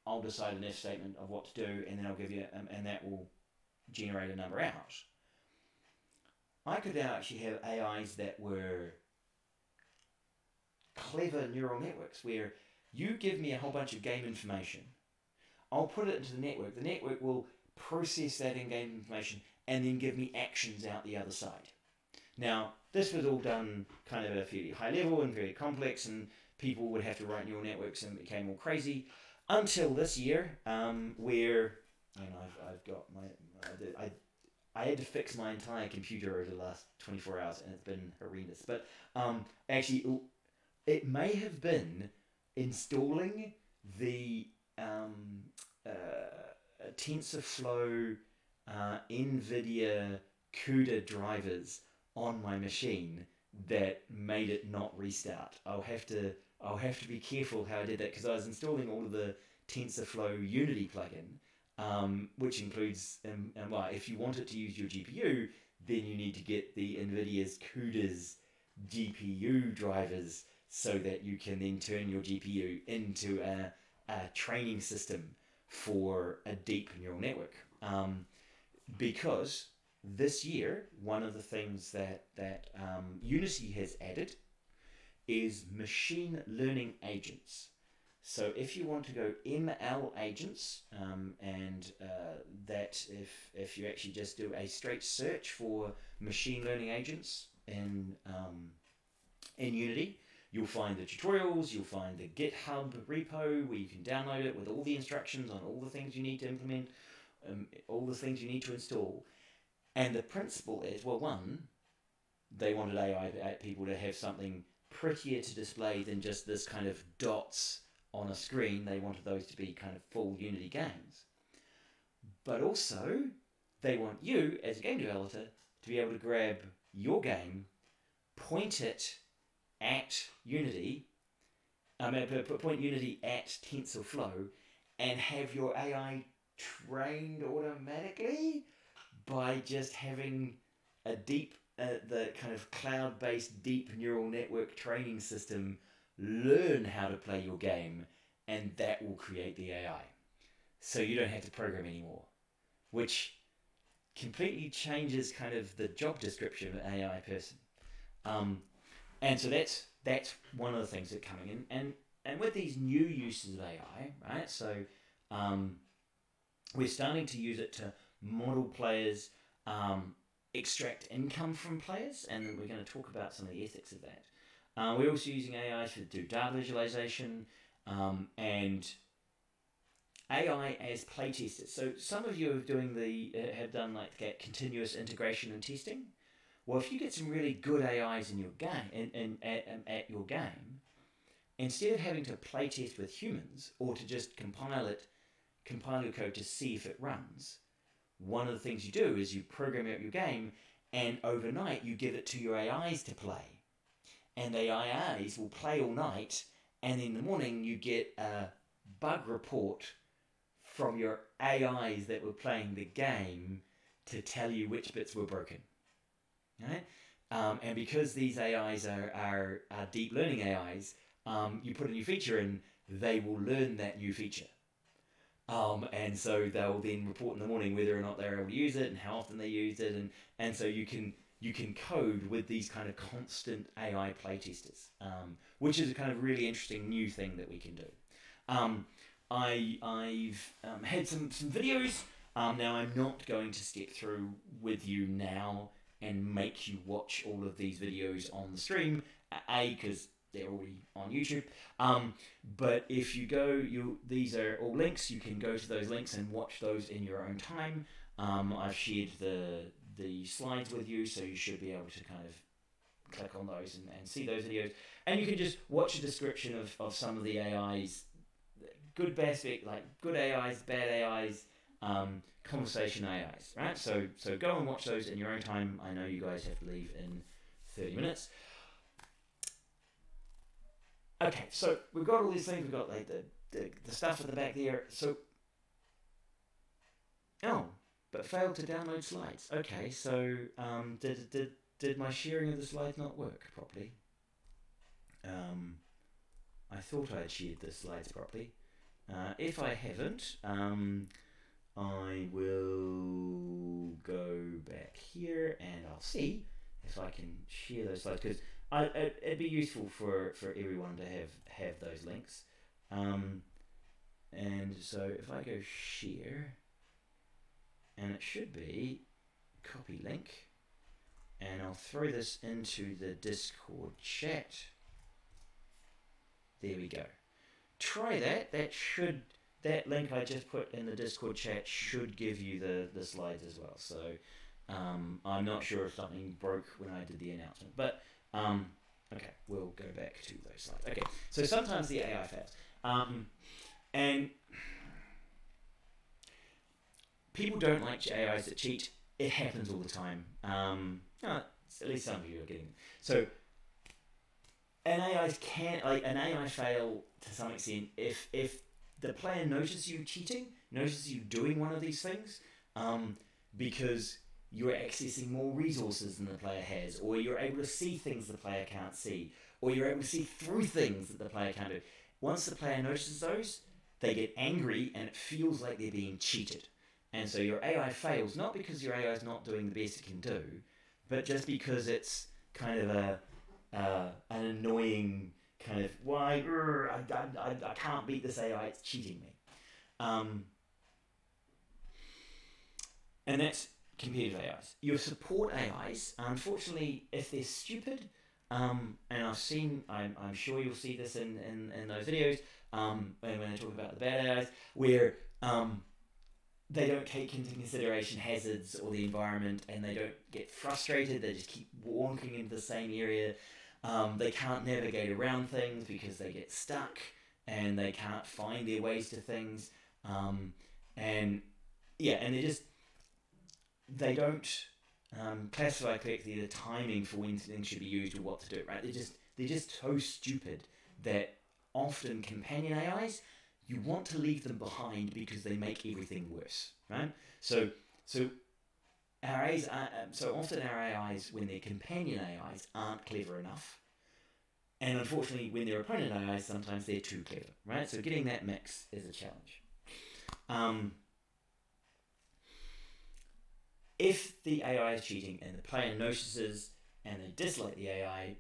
I'll decide an if statement of what to do, and then I'll give you, and that will generate a number out. I could now actually have AIs that were clever neural networks where you give me a whole bunch of game information, I'll put it into the network will process that in-game information and then give me actions out the other side. Now, this was all done kind of at a fairly high level and very complex, and people would have to write neural networks and it became all crazy until this year, where I've got I had to fix my entire computer over the last 24 hours and it's been horrendous. But actually, it may have been installing the Tensor Flow NVIDIA CUDA drivers on my machine that made it not restart. I'll have to be careful how I did that, because I was installing all of the Tensor Flow Unity plugin, which includes, well, if you want it to use your GPU, then you need to get the NVIDIA's CUDA's GPU drivers so that you can then turn your GPU into a training system for a deep neural network. Because this year, one of the things that Unity has added is machine learning agents. So if you want to go ML agents, and that if you actually just do a straight search for machine learning agents in Unity, you'll find the tutorials, you'll find the GitHub repo where you can download it with all the instructions on all the things you need to implement, all the things you need to install. And the principle is, well, one, they wanted AI people to have something prettier to display than just this kind of dots on a screen. They wanted those to be kind of full Unity games. But also, they want you, as a game developer, to be able to grab your game, point it at Unity, point Unity at TensorFlow, and have your AI trained automatically by just having a deep, the kind of cloud-based deep neural network training system learn how to play your game, and that will create the AI. So you don't have to program anymore, which completely changes kind of the job description of an AI person. And so that's one of the things that are coming in. And with these new uses of AI, right? So we're starting to use it to model players, extract income from players, and we're going to talk about some of the ethics of that. We're also using AI to do data visualization, and AI as playtesters. So some of you have done like that continuous integration and testing. Well, if you get some really good AIs in your game, at your game, instead of having to playtest with humans or to just compile your code to see if it runs, one of the things you do is you program out your game, and overnight you give it to your AIs to play. And the AIs will play all night, and in the morning you get a bug report from your AIs that were playing the game to tell you which bits were broken. Right? And because these AIs are deep learning AIs, you put a new feature in, they will learn that new feature. And so they'll then report in the morning whether or not they're able to use it and how often they used it, and so you can code with these kind of constant AI playtesters, which is a kind of really interesting new thing that we can do. I've had some videos. Now I'm not going to step through with you now and make you watch all of these videos on the stream, because they're already on YouTube. But if you go, these are all links. You can go to those links and watch those in your own time. I've shared the slides with you, so you should be able to kind of click on those and see those videos. And you can just watch a description of some of the AIs, good, bad, like good AIs, bad AIs, conversation AIs, right? So go and watch those in your own time. I know you guys have to leave in 30 minutes. Okay, so we've got all these things. We've got like the stuff at the back there. So, but failed to download slides. Okay, so did my sharing of the slides not work properly? I thought I had shared the slides properly. If I haven't, I will go back here and I'll see if I can share those slides, because it'd be useful for everyone to have those links. And so if I go share, and it should be copy link, and I'll throw this into the Discord chat. There we go. Try that. That link I just put in the Discord chat should give you the slides as well. So I'm not sure if something broke when I did the announcement, but Okay, we'll go back to those slides. Okay, so sometimes the AI fails. And people don't like AIs that cheat. It happens all the time. At least some of you are getting it. So an AI fail to some extent if the player notices you cheating, notices you doing one of these things, because you're accessing more resources than the player has, or you're able to see things the player can't see, or you're able to see through things that the player can't do. Once the player notices those, they get angry and it feels like they're being cheated. And so your AI fails, not because your AI is not doing the best it can do, but just because it's kind of an annoying kind of, why, I can't beat this AI, it's cheating me. And that's competitive AIs. Your support AIs, unfortunately, if they're stupid, and I'm sure you'll see this in those videos, when I talk about the bad AIs, where they don't take into consideration hazards or the environment, and they don't get frustrated, they just keep walking into the same area. They can't navigate around things because they get stuck, and they can't find their ways to things. And they don't classify correctly the timing for when things should be used or what to do, right? They're just so stupid that often companion AIs, you want to leave them behind because they make everything worse, right? So often our AIs, when they're companion AIs, aren't clever enough. And unfortunately, when they're opponent AIs, sometimes they're too clever, right? So getting that mix is a challenge. If the AI is cheating and the player notices and they dislike the AI,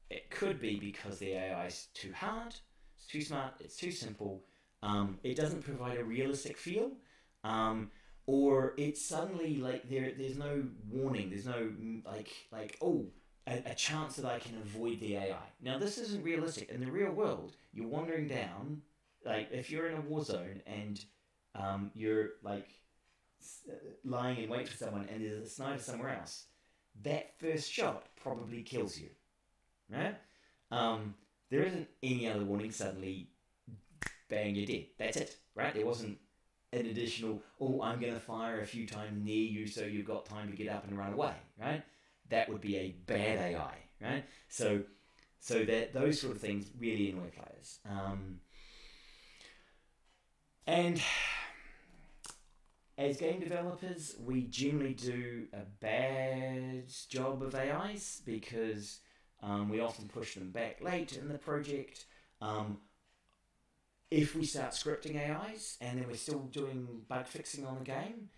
it could be because the AI is too hard, it's too smart, it's too simple, it doesn't provide a realistic feel, or it's suddenly like there's no warning, there's no a chance that I can avoid the AI. Now this isn't realistic. In the real world, you're wandering down, like if you're in a war zone and you're like lying in wait for someone and there's a sniper somewhere else, that first shot probably kills you, right? There isn't any other warning, suddenly bang, you're dead. That's it, right? There wasn't an additional, I'm going to fire a few times near you so you've got time to get up and run away, right? That would be a bad AI, right? So that those sort of things really annoy players. And as game developers, we generally do a bad job of AIs because we often push them back late in the project. If we start scripting AIs and then we're still doing bug fixing on the game,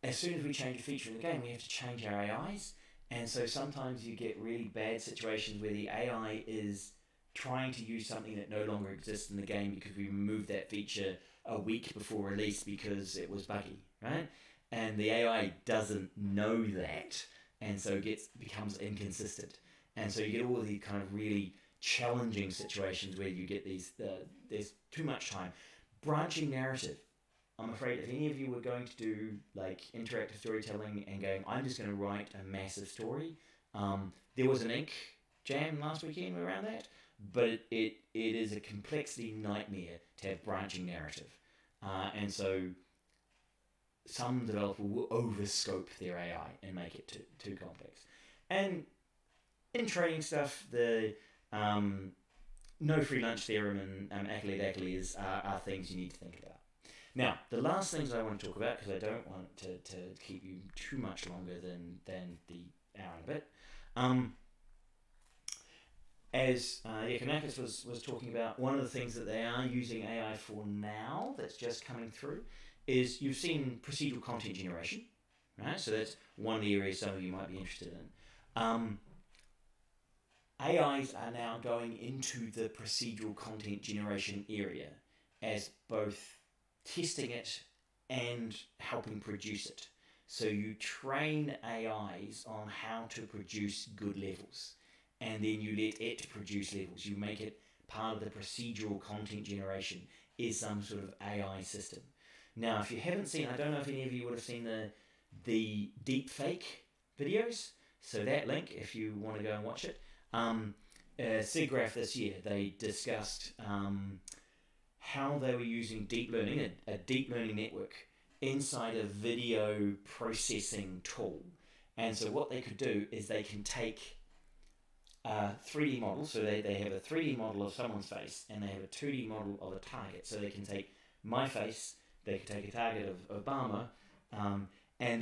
as soon as we change a feature in the game, we have to change our AIs. And so sometimes you get really bad situations where the AI is trying to use something that no longer exists in the game because we removed that feature a week before release because it was buggy, right? And the AI doesn't know that, and so becomes inconsistent. And so you get all these kind of really challenging situations where you get these, there's too much time. Branching narrative. I'm afraid if any of you were going to do like interactive storytelling and going, I'm just going to write a massive story, there was an ink jam last weekend around that, but it is a complexity nightmare to have branching narrative. And so some developer will overscope their AI and make it too complex. And in training stuff, the no free lunch theorem and accolade are things you need to think about. Now, the last things I want to talk about, because I don't want to keep you too much longer than the hour and a bit. As Yakonakis was talking about, one of the things that they are using AI for now that's just coming through is you've seen procedural content generation, right? So that's one of the areas some of you might be interested in. AIs are now going into the procedural content generation area as both testing it and helping produce it. So you train AIs on how to produce good levels, and then you let it produce levels. You make it part of the procedural content generation is some sort of AI system. Now, if you haven't seen, I don't know if any of you would have seen the deep fake videos. So that link, if you want to go and watch it, SIGGRAPH this year, they discussed how they were using deep learning, a deep learning network, inside a video processing tool. And so what they could do is they can take a 3D model, so they have a 3D model of someone's face, and they have a 2D model of a target. So they can take my face, they can take a target of Obama, and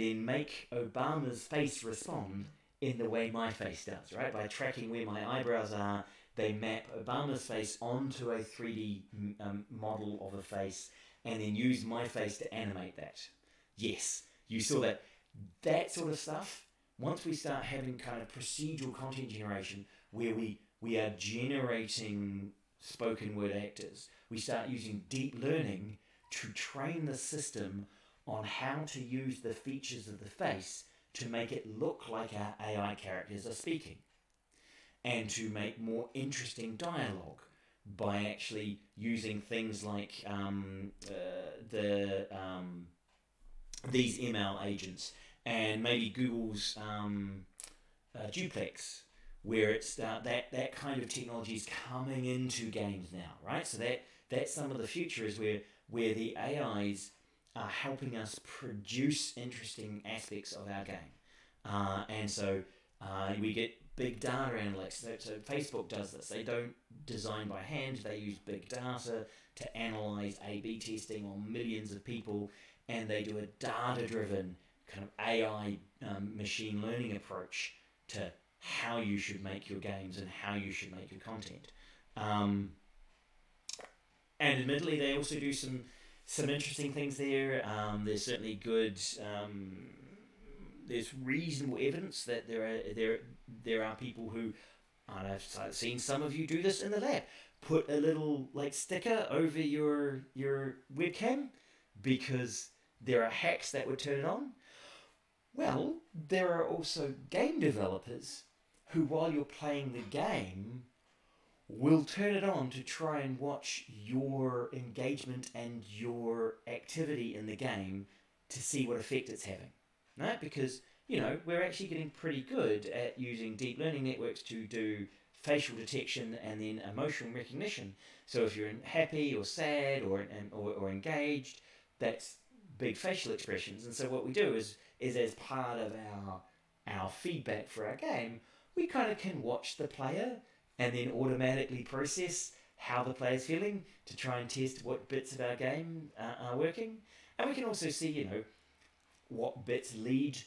then make Obama's face respond in the way my face does, right? By tracking where my eyebrows are, they map Obama's face onto a 3D model of a face, and then use my face to animate that. Yes, you saw that. That sort of stuff, once we start having kind of procedural content generation, where we are generating spoken word actors, we start using deep learning to train the system on how to use the features of the face to make it look like our AI characters are speaking, and to make more interesting dialogue by actually using things like these ML agents, and maybe Google's duplex, where it's that kind of technology is coming into games now, right? So that's some of the future, is where the AIs are helping us produce interesting aspects of our game. And so we get big data analytics. So Facebook does this. They don't design by hand. They use big data to analyze A/B testing on millions of people, and they do a data-driven kind of AI machine learning approach to how you should make your games and how you should make your content. And admittedly, they also do some interesting things there. There's certainly good. There's reasonable evidence that there are people who, and I've seen some of you do this in the lab, put a little sticker over your webcam because there are hacks that would turn it on. Well, there are also game developers who, while you're playing the game, will turn it on to try and watch your engagement and your activity in the game to see what effect it's having, right? Because, we're actually getting pretty good at using deep learning networks to do facial detection and then emotion recognition. So if you're happy or sad or engaged, that's big facial expressions. And so what we do is as part of our feedback for our game, we kind of can watch the player and then automatically process how the player's feeling to try and test what bits of our game are working. And we can also see, what bits lead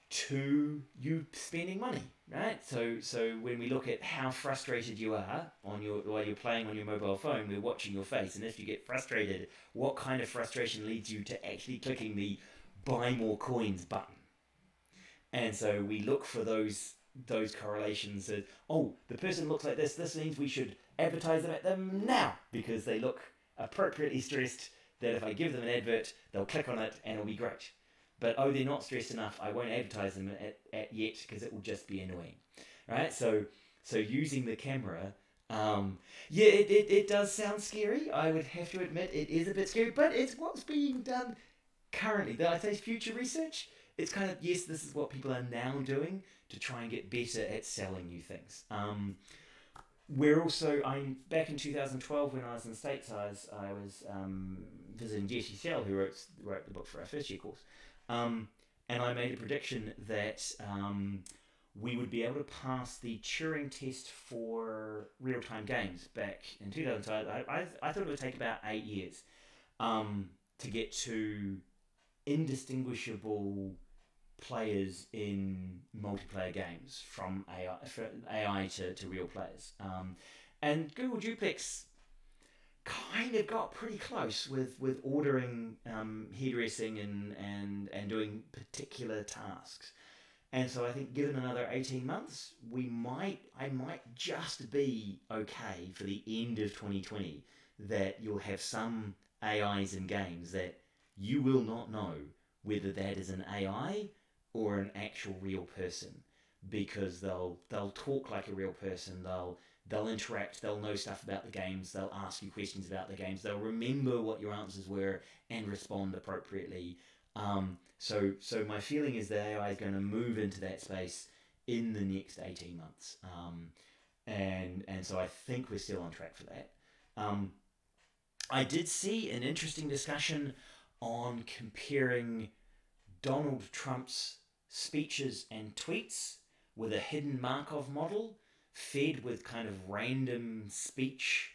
to you spending money, right? So when we look at how frustrated you are while you're playing on your mobile phone, we're watching your face, and if you get frustrated, what kind of frustration leads you to actually clicking the buy more coins button? And so we look for those correlations. That, the person looks like this means we should advertise at them now because they look appropriately stressed, that if I give them an advert, they'll click on it and it'll be great. But they're not stressed enough, I won't advertise them at yet because it will just be annoying, right? So using the camera, it does sound scary. I would have to admit it is a bit scary, but it's what's being done currently. I say future research. It's kind of, yes, this is what people are now doing to try and get better at selling new things. I'm back in 2012 when I was in States. I was visiting Jesse Shell, who wrote the book for our first year course. And I made a prediction that we would be able to pass the Turing test for real-time games back in 2012. I thought it would take about 8 years to get to indistinguishable players in multiplayer games from AI to real players. And Google Duplex kind of got pretty close with ordering hairdressing and doing particular tasks. And so I think given another 18 months, I might just be okay for the end of 2020 that you'll have some AIs in games that you will not know whether that is an AI or an actual real person, because they'll talk like a real person, they'll interact, they'll know stuff about the games, they'll ask you questions about the games, they'll remember what your answers were and respond appropriately. So my feeling is that AI is going to move into that space in the next 18 months. and so I think we're still on track for that. I did see an interesting discussion on comparing Donald Trump's speeches and tweets with a hidden Markov model fed with kind of random speech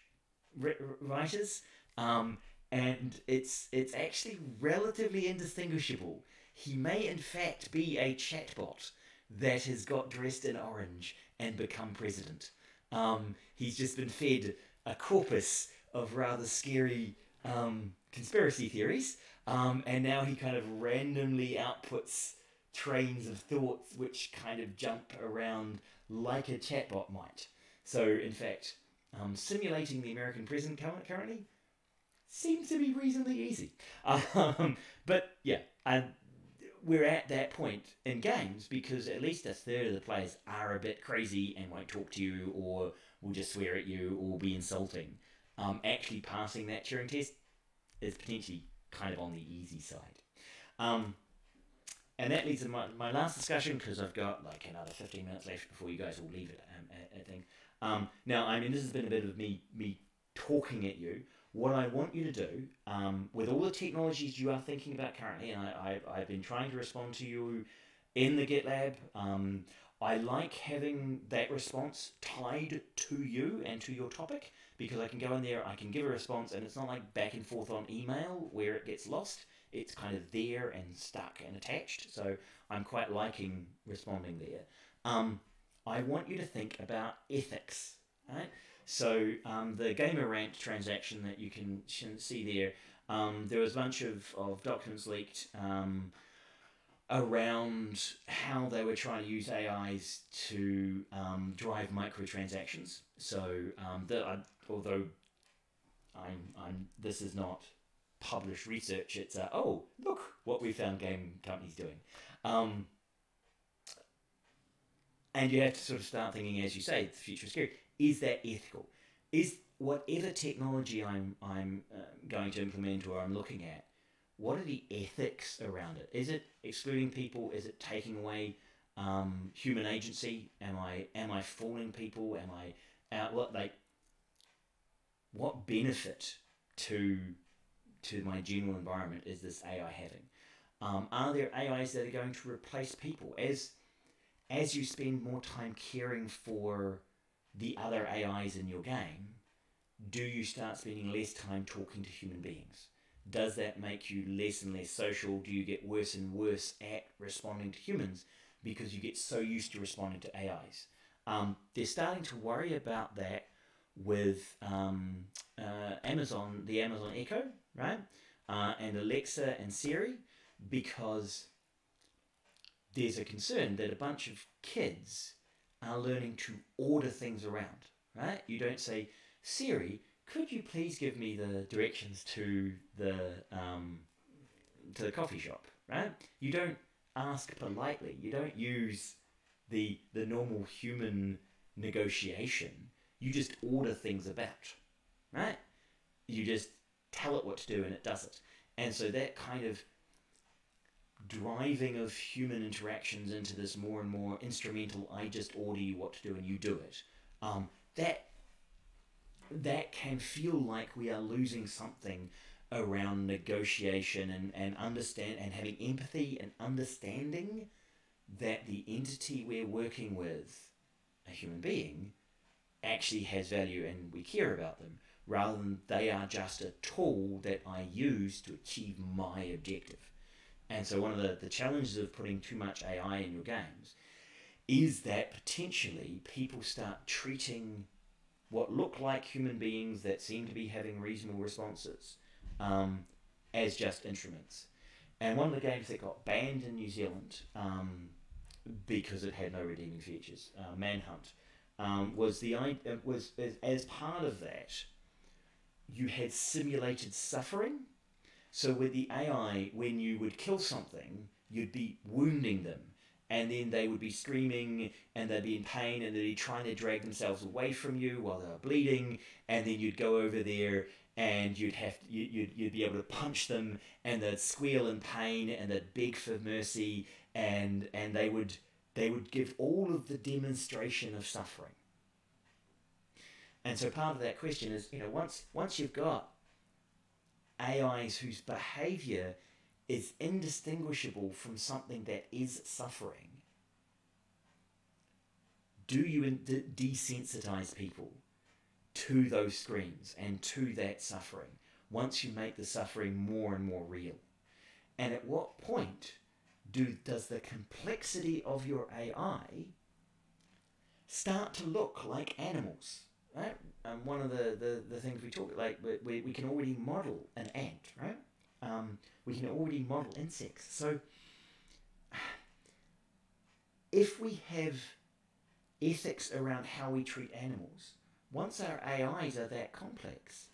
writers, and it's actually relatively indistinguishable. He may in fact be a chatbot that has got dressed in orange and become president. He's just been fed a corpus of rather scary conspiracy theories, and now he kind of randomly outputs trains of thoughts which kind of jump around like a chatbot might. So, in fact, simulating the American president currently seems to be reasonably easy. But yeah, we're at that point in games because at least a third of the players are a bit crazy and won't talk to you or will just swear at you or be insulting. Actually passing that Turing test is potentially kind of on the easy side. And that leads to my last discussion, because I've got like another 15 minutes left before you guys all leave it, I think. Now, I mean, this has been a bit of me talking at you. What I want you to do, with all the technologies you are thinking about currently, and I've been trying to respond to you in the GitLab, I like having that response tied to you and to your topic, because I can go in there, I can give a response, and it's not like back and forth on email where it gets lost. It's kind of there and stuck and attached, so I'm quite liking responding there. I want you to think about ethics, right? So the Gamer Rant transaction that you can see there, there was a bunch of documents leaked around how they were trying to use AIs to drive microtransactions. So although this is not published research, it's oh, look what we found game companies doing. And you have to sort of start thinking, as you say, the future is scary. Is that ethical? Is whatever technology I'm going to implement or I'm looking at, what are the ethics around it? Is it excluding people? Is it taking away human agency? Am I fooling people? Am I out? What benefit to my general environment is this AI having? Are there AIs that are going to replace people? As you spend more time caring for the other AIs in your game, do you start spending less time talking to human beings? Does that make you less and less social? Do you get worse and worse at responding to humans because you get so used to responding to AIs? They're starting to worry about that with Amazon, the Amazon Echo, right? And Alexa and Siri, because there's a concern that a bunch of kids are learning to order things around, right? You don't say, Siri, could you please give me the directions to the coffee shop, right? You don't ask politely. You don't use the normal human negotiation. You just order things about, right? You just tell it what to do and it does it. And so that kind of driving of human interactions into this more and more instrumental, I just order you what to do and you do it, that can feel like we are losing something around negotiation and understand and having empathy and understanding that the entity we're working with, a human being, actually has value and we care about them, rather than they are just a tool that I use to achieve my objective. And so one of the challenges of putting too much AI in your games is that potentially people start treating what look like human beings that seem to be having reasonable responses as just instruments. And one of the games that got banned in New Zealand because it had no redeeming features, Manhunt, was as part of that, you had simulated suffering. So with the AI, when you would kill something, you'd be wounding them, and then they would be screaming, and they'd be in pain, and they'd be trying to drag themselves away from you while they were bleeding, and then you'd go over there, and you'd be able to punch them, and they'd squeal in pain, and they'd beg for mercy, and they would give all of the demonstration of suffering, And so part of that question is, once you've got AIs whose behavior is indistinguishable from something that is suffering, do you desensitize people to those screens and to that suffering once you make the suffering more and more real? And at what point does the complexity of your AI start to look like animals? Right? One of the things we talk, like we can already model an ant, right? We can already model insects. So if we have ethics around how we treat animals, once our AIs are that complex,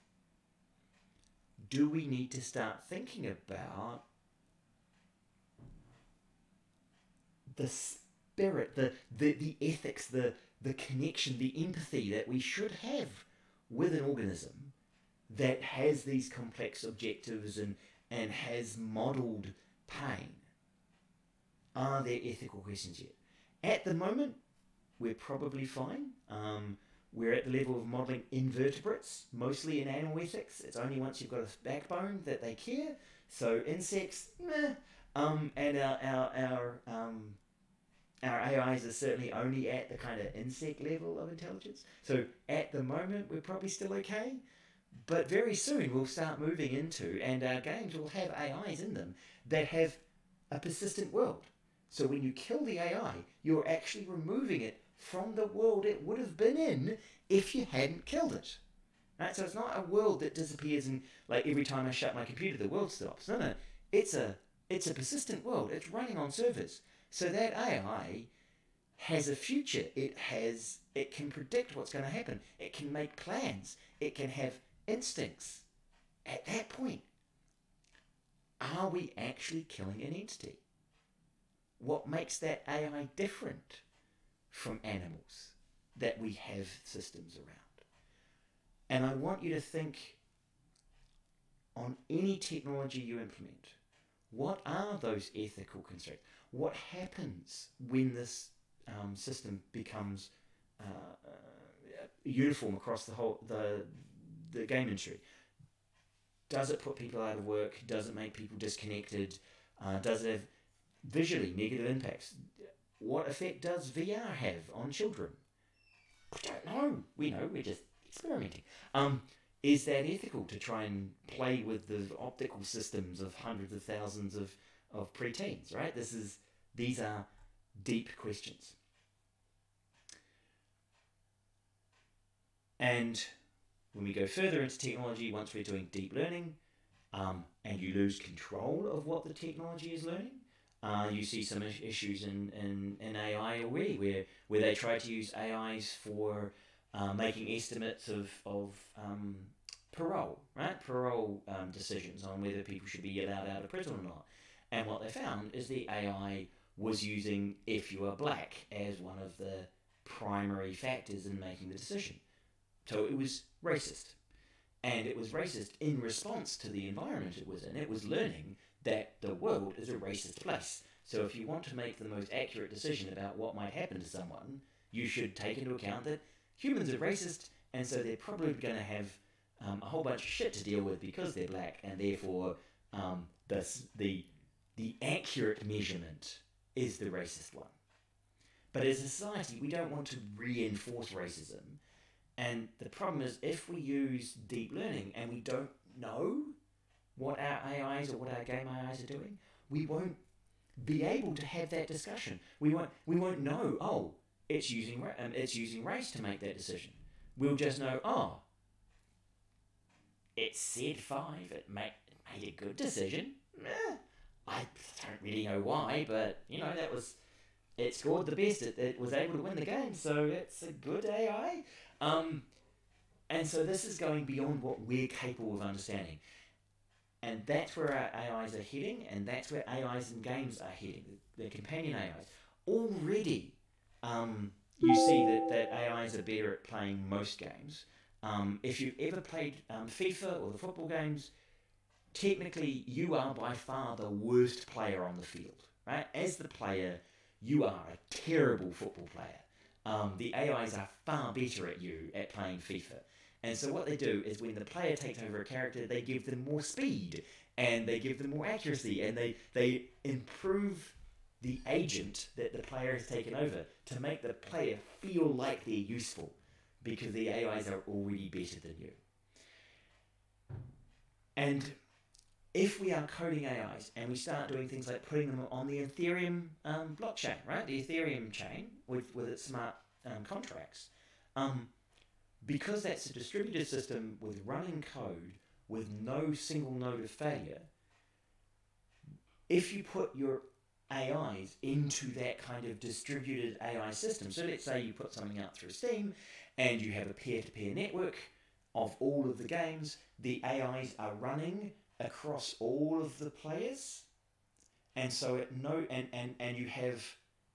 do we need to start thinking about the spirit, the ethics, the connection, the empathy that we should have with an organism that has these complex objectives and has modelled pain? Are there ethical questions yet? At the moment, we're probably fine. We're at the level of modelling invertebrates, mostly in animal ethics. It's only once you've got a backbone that they care. So insects, meh. And our AIs are certainly only at the kind of insect level of intelligence. So at the moment, we're probably still okay. But very soon, we'll start moving into, and our games will have AIs in them that have a persistent world. So when you kill the AI, you're actually removing it from the world it would have been in if you hadn't killed it. Right? So it's not a world that disappears and, like, every time I shut my computer, the world stops. No. It's a persistent world. It's running on servers. So that AI has a future. It can predict what's going to happen. It can make plans. It can have instincts. At that point, are we actually killing an entity? What makes that AI different from animals that we have systems around? And I want you to think on any technology you implement. What are those ethical constraints? What happens when this system becomes uniform across the game industry? Does it put people out of work? Does it make people disconnected? Does it have visually negative impacts? What effect does VR have on children? We don't know. We know, we're just experimenting. Is that ethical to try and play with the optical systems of hundreds of thousands of preteens, right? These are deep questions. And when we go further into technology, once we're doing deep learning, and you lose control of what the technology is learning, you see some issues in AI already, where they try to use AIs for making estimates of parole, right? Parole decisions on whether people should be allowed out of prison or not. And what they found is the AI was using if you are black as one of the primary factors in making the decision. So it was racist. And it was racist in response to the environment it was in. It was learning that the world is a racist place. So if you want to make the most accurate decision about what might happen to someone, you should take into account that humans are racist, and so they're probably going to have a whole bunch of shit to deal with because they're black, and therefore the accurate measurement is the racist one. But as a society, we don't want to reinforce racism. And the problem is, if we use deep learning and we don't know what our AIs or what our game AIs are doing, we won't be able to have that discussion. We won't know, oh, it's using race to make that decision. We'll just know, oh, it said 5, it made a good decision. I don't really know why, but it scored the best. It was able to win the game, so it's a good AI. And so this is going beyond what we're capable of understanding. And that's where our AIs are heading, and that's where AIs in games are heading, the companion AIs. Already, you see that AIs are better at playing most games. If you've ever played FIFA or the football games, technically you are by far the worst player on the field, right? As the player, you are a terrible football player. the AIs are far better at you at playing FIFA. And so what they do is when the player takes over a character, they give them more speed and they give them more accuracy, and they improve the agent that the player has taken over to make the player feel like they're useful because the AIs are already better than you. And if we are coding AIs and we start doing things like putting them on the Ethereum blockchain, right? The Ethereum chain with its smart contracts, because that's a distributed system with running code with no single node of failure, if you put your AIs into that kind of distributed AI system, so let's say you put something out through Steam and you have a peer-to-peer network of all of the games, the AIs are running across all of the players, and so and you have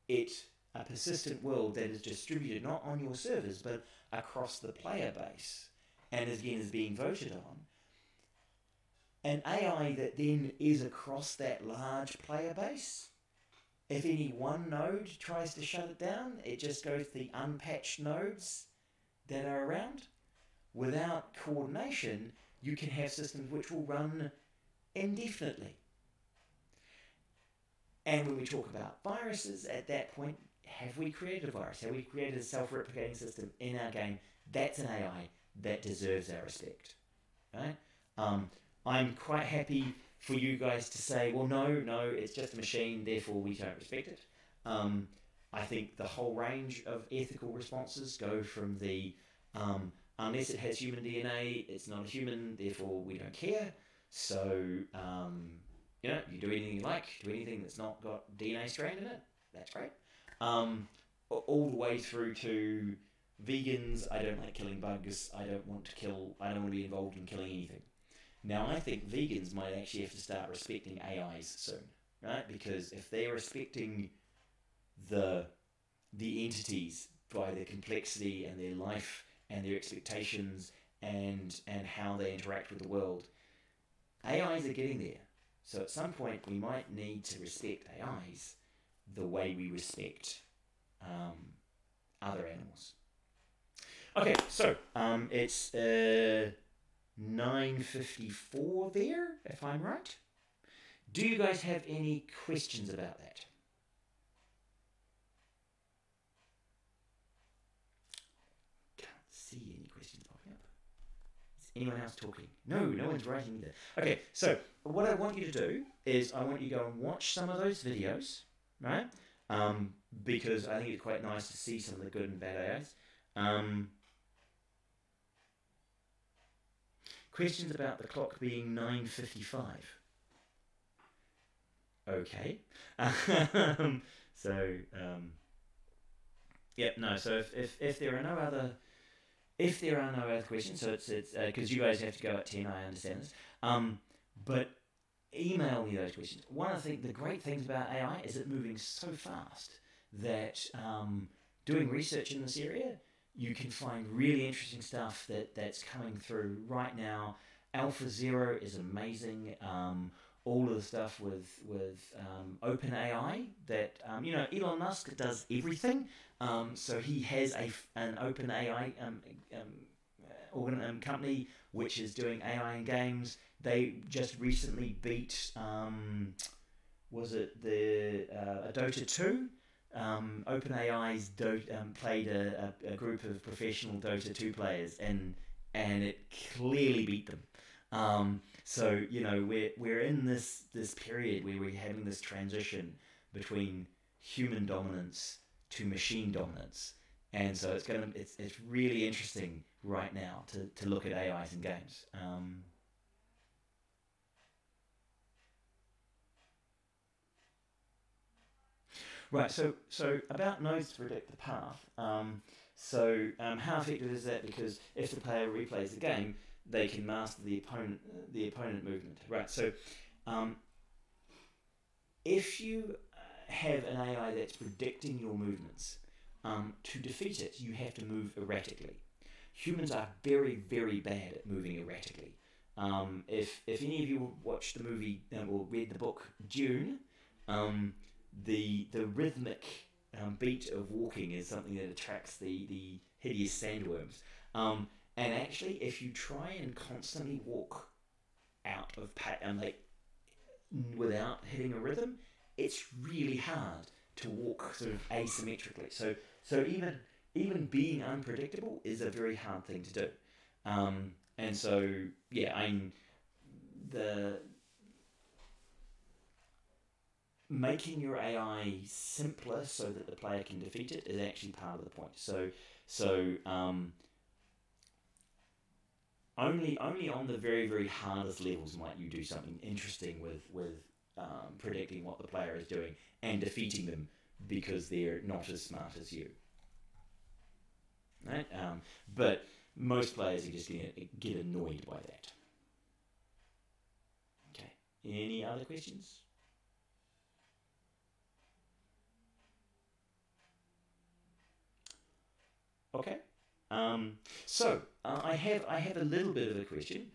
it a persistent world that is distributed not on your servers but across the player base, and again is being voted on. An AI that then is across that large player base, if any one node tries to shut it down, it just goes to the unpatched nodes that are around. Without coordination, you can have systems which will run indefinitely. And when we talk about viruses, at that point, have we created a virus? Have we created a self-replicating system in our game? That's an AI that deserves our respect, right? I'm quite happy for you guys to say, well, no, it's just a machine, therefore we don't respect it. I think the whole range of ethical responses go from the unless it has human DNA, it's not a human, therefore we don't care. So, you do anything you like, do anything that's not got DNA strand in it, that's great. All the way through to vegans, I don't like killing bugs, I don't want to be involved in killing anything. Now, I think vegans might actually have to start respecting AIs soon, right? Because if they're respecting the entities by their complexity and their life and their expectations and how they interact with the world, AIs are getting there. So at some point, we might need to respect AIs the way we respect other animals. Okay, so it's 9:54 there, if I'm right. Do you guys have any questions about that? Can't see any questions popping up. Is anyone else talking? No one's writing either. Okay, so what I want you to do is I want you to go and watch some of those videos, right? Because I think it's quite nice to see some of the good and bad AIs. Questions about the clock being 9:55. Okay. So if there are no other questions, so it's because you guys have to go at 10, I understand this. But email me those questions. One of the great things about AI is it moving so fast that doing research in this area, you can find really interesting stuff that's coming through right now. AlphaZero is amazing. All of the stuff with OpenAI that Elon Musk does everything. So he has an OpenAI company which is doing AI in games. They just recently beat was it the Dota 2? OpenAI's played a group of professional Dota 2 players and it clearly beat them. So we're in this period where we're having this transition between human dominance to machine dominance, and so it's really interesting right now to look at AIs in games. Right, so about nodes to predict the path. How effective is that? Because if the player replays the game, they can master the opponent movement. Right, so if you have an AI that's predicting your movements, to defeat it, you have to move erratically. Humans are very, very bad at moving erratically. If any of you watched the movie or read the book Dune, the rhythmic beat of walking is something that attracts the hideous sandworms. And actually, if you try and constantly walk out of like without hitting a rhythm, it's really hard to walk sort of asymmetrically. So even being unpredictable is a very hard thing to do. And so yeah, the making your AI simpler so that the player can defeat it is actually part of the point. So only on the very, very hardest levels might you do something interesting with predicting what the player is doing and defeating them because they're not as smart as you. Right? But most players are just going to get annoyed by that. Okay. Any other questions? Okay. So I have a little bit of a question.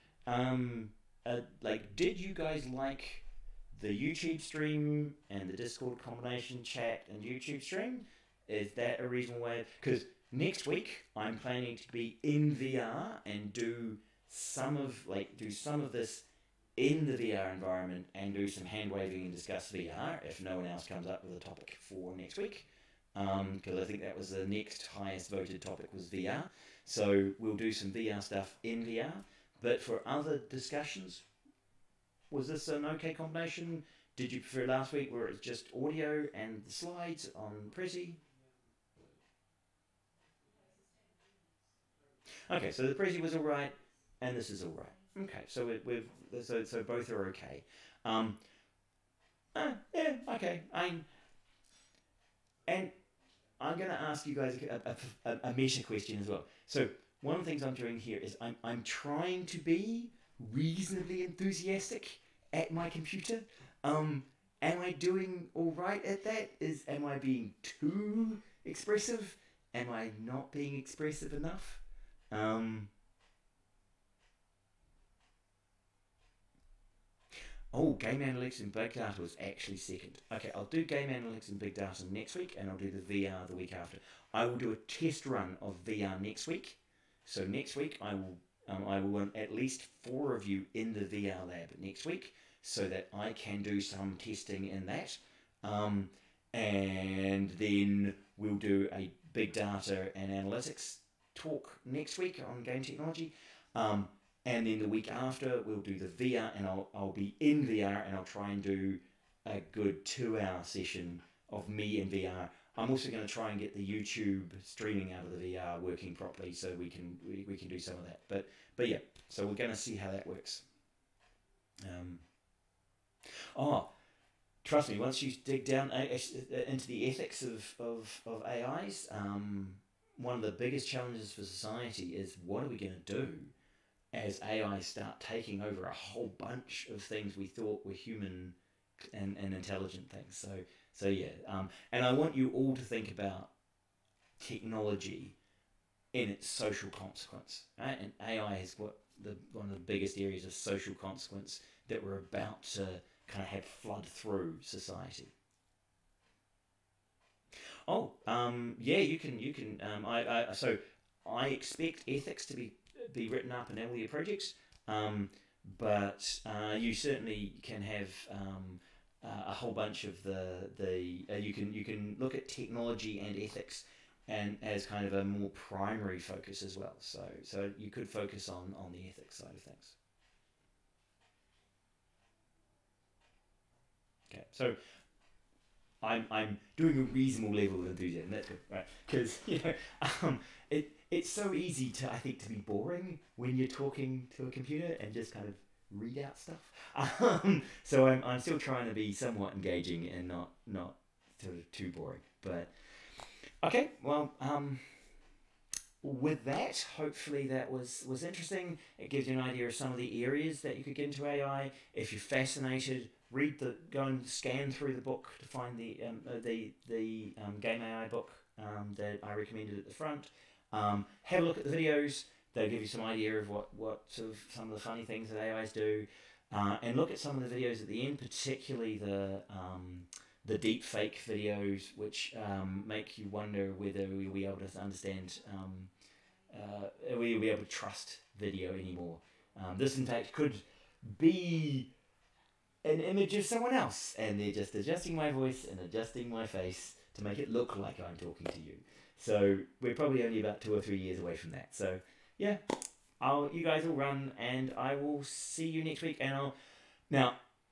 Like, did you guys like the YouTube stream and the Discord combination chat and YouTube stream? Is that a reasonable way? Because next week I'm planning to be in VR and do some of this in the VR environment and do some hand waving and discuss VR if no one else comes up with a topic for next week. Because I think that was the next highest voted topic was VR. So we'll do some VR stuff in VR. But for other discussions, was this an okay combination? Did you prefer last week where it's just audio and the slides on Prezi? Okay, so the Prezi was all right, and this is all right. Okay, so so both are okay. Yeah, okay. And I'm going to ask you guys a meta question as well. So one of the things I'm doing here is I'm trying to be reasonably enthusiastic at my computer. Am I doing all right at that? Am I being too expressive? Am I not being expressive enough? Oh, game analytics and big data was actually second. Okay, I'll do game analytics and big data next week, and I'll do the VR the week after. I will do a test run of VR next week. So next week I will want at least 4 of you in the VR lab next week, so that I can do some testing in that. And then we'll do a big data and analytics talk next week on game technology. And then the week after, we'll do the VR, and I'll be in VR, and I'll try and do a good 2-hour session of me in VR. I'm also going to try and get the YouTube streaming out of the VR working properly, so we can do some of that. But yeah, so we're going to see how that works. Trust me, once you dig down into the ethics of AIs, one of the biggest challenges for society is what are we going to do as AI start taking over a whole bunch of things we thought were human and intelligent things. So yeah, and I want you all to think about technology in its social consequence, right? And AI is one of the biggest areas of social consequence that we're about to kind of have flood through society. Yeah, you can. So I expect ethics to be written up in all your projects, but you certainly can have a whole bunch of you can look at technology and ethics and as kind of a more primary focus as well. So you could focus on the ethics side of things. Okay, so I'm doing a reasonable level of enthusiasm. That's good, right? Because it's so easy I think to be boring when you're talking to a computer and just kind of read out stuff. So I'm still trying to be somewhat engaging and not sort of too boring. But okay, well, with that, hopefully that was interesting. It gives you an idea of some of the areas that you could get into AI. If you're fascinated, go and scan through the book to find the Game AI book that I recommended at the front. Have a look at the videos. They'll give you some idea of what sort of some of the funny things that AIs do. And look at some of the videos at the end, particularly the deep fake videos, which make you wonder whether we'll be able to understand, we'll be able to trust video anymore. This, in fact, could be an image of someone else, and they're just adjusting my voice and adjusting my face to make it look like I'm talking to you. So we're probably only about 2 or 3 years away from that. So yeah, you guys will run, and I will see you next week. And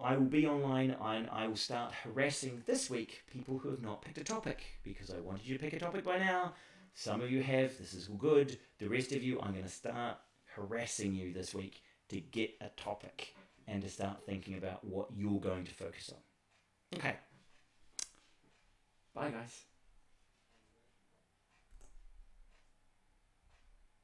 I will be online, and I will start harassing this week people who have not picked a topic, because I wanted you to pick a topic by now. Some of you have. This is all good. The rest of you, I'm going to start harassing you this week to get a topic and to start thinking about what you're going to focus on. Okay. Bye, guys.